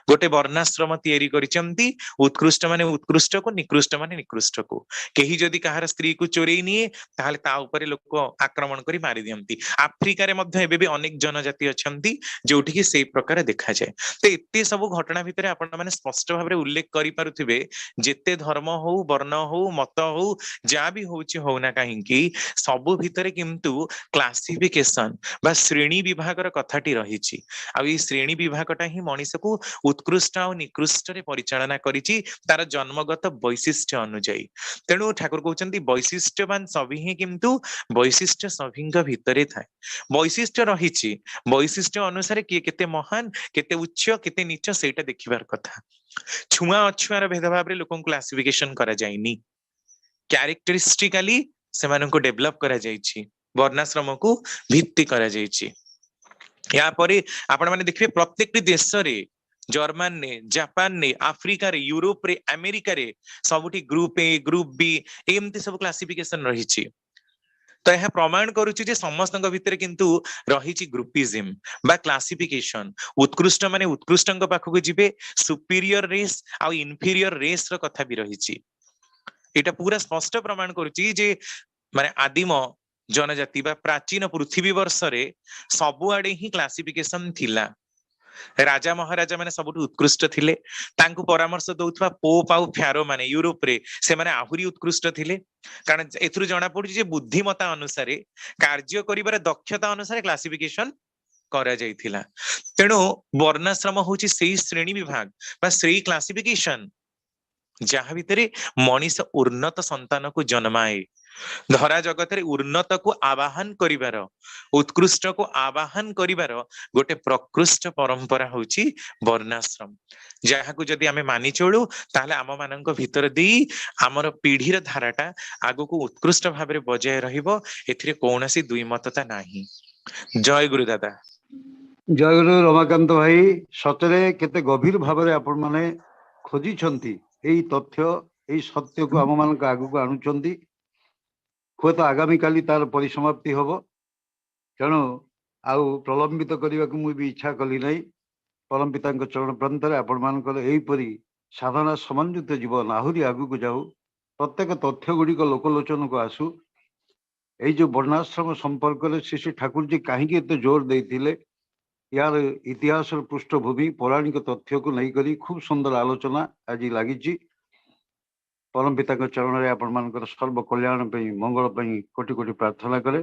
गोटे वर्णाश्रम तयारी करिसंती उत्कृष्ट माने उत्कृष्ट को निकृष्ट माने निकृष्ट को केही जदि काहार स्त्री को चोरई निए ताहाले ता उपरे लोक आक्रमण करी मारी दियंती आफ्रिका रे मध्ये एबे भी अनेक जनजाति अछंती जोठी कि से प्रकार देखा जाए तो एते सब घटना भितरे आपण माने स्पष्ट भाबरे उल्लेख करि पारुथिबे जेते धर्म हो वर्ण हो मत हो जा भी होची होना काहे कि सब भितरे किंतु क्लासिफिकेशन बा श्रेणी विभागर कथाटी रहिछि आ ई श्रेणी विभागटा ही मनुष्य को उत्कृष्ट और निकृष्ट रे परिचालना करिछि तार जन्मगत वैशिष्ट्य अनुଯାयी तेणु ठाकुर कहउचंती वैशिष्ट्यवान सभी ही किंतु वैशिष्ट्य सभीଙ୍କ भितरे थाए वैशिष्ट्य रहिछि वैशिष्ट्य अनुसार किए केते महान केते उच्च केते नीच सेटा देखिबार कथा छुआ अछुआर भेदभाव रे लोकन क्लासिफिकेशन करा जायनी कैरेक्टरिस्टिकली सेमानन को डेवलप करा जायछि वर्णाश्रम को भित्ति करा जायछि या परे आपण माने देखिबे प्रत्येक देश रे जर्मन ने जापान ने अफ्रीका रे यूरोप रे अमेरिका रे सबुठी ग्रुप ए ग्रुप बी एमती सब क्लासिफिकेशन रहिछि तो यह प्रमाण करुछि जे समस्तक भितर किंतु रहिछि ग्रुपिज्म बा क्लासिफिकेशन उत्कृष्ट माने उत्कृष्टଙ୍କ पाखକୁ जिबे सुपीरियर रेस आ इन्फीरियर रेस रो कथा भी रहिछि एटा पूरा स्पष्ट प्रमाण करुछि जे माने आदिम जनजाति बा प्राचीन पृथ्वी वर्ष रे सबुआडे ही क्लासिफिकेशन थिला राजा महाराजा माने सबुठ उत्कृष्ट थिले तांकु परामर्श दउथवा पोप आउ फ्यारो माने यूरोप रे से माने आहुरी उत्कृष्ट थिले कारण एथुरु जणा पडुछि जे बुद्धिमता अनुसार कार्य करिबार दक्षता अनुसार क्लासिफिकेशन करा जाइथिला तेणु वर्णाश्रम होछि सेही श्रेणी विभाग बा सेही क्लासिफिकेशन जहा भितरे मनीष उन्नत संतान को जन्माए धरा जगत रे उन्नत को आवाहन करिवार उत्कृष्ट को आवाहन करिवार गोटे प्रकृष्ट परंपरा होछि वर्णाश्रम जहा को जदि आमे मानि चलू ताले आम मानक भितर देई हमर पीढ़ीर धाराटा आगु को उत्कृष्ट भाबरे बजाय रहिबो एथिरे कोनोसी दुई मतता नाही जय गुरु दादा जय गुरु रमाकांत भाई सतरे केते गभीर भाबरे आपण माने खोजी छंती एई तथ्य एई सत्य को आम मानक आगु को आणुचंती हुए तो आगामी काली तार परिसमाप्ति हम तेणु आउ प्रलंबित करने को मुझे इच्छा कली ना परम पिता चरण प्रांत आपण मानकर एहीपरी साधना समन्वित जीवन आहरी आगू को जाऊ प्रत्येक तथ्य गुड़िक लोकलोचन को आसू यही जो वर्णाश्रम संपर्क में श्री श्री ठाकुर जी कहीं एत जोर देते यार इतिहास पृष्ठभूमि पौराणिक तथ्य को नहीं खूब सुंदर आलोचना आज लगी परम पिता चरण में आपण मानकर सर्व कल्याण मंगल कोटि कोटि प्रार्थना करे।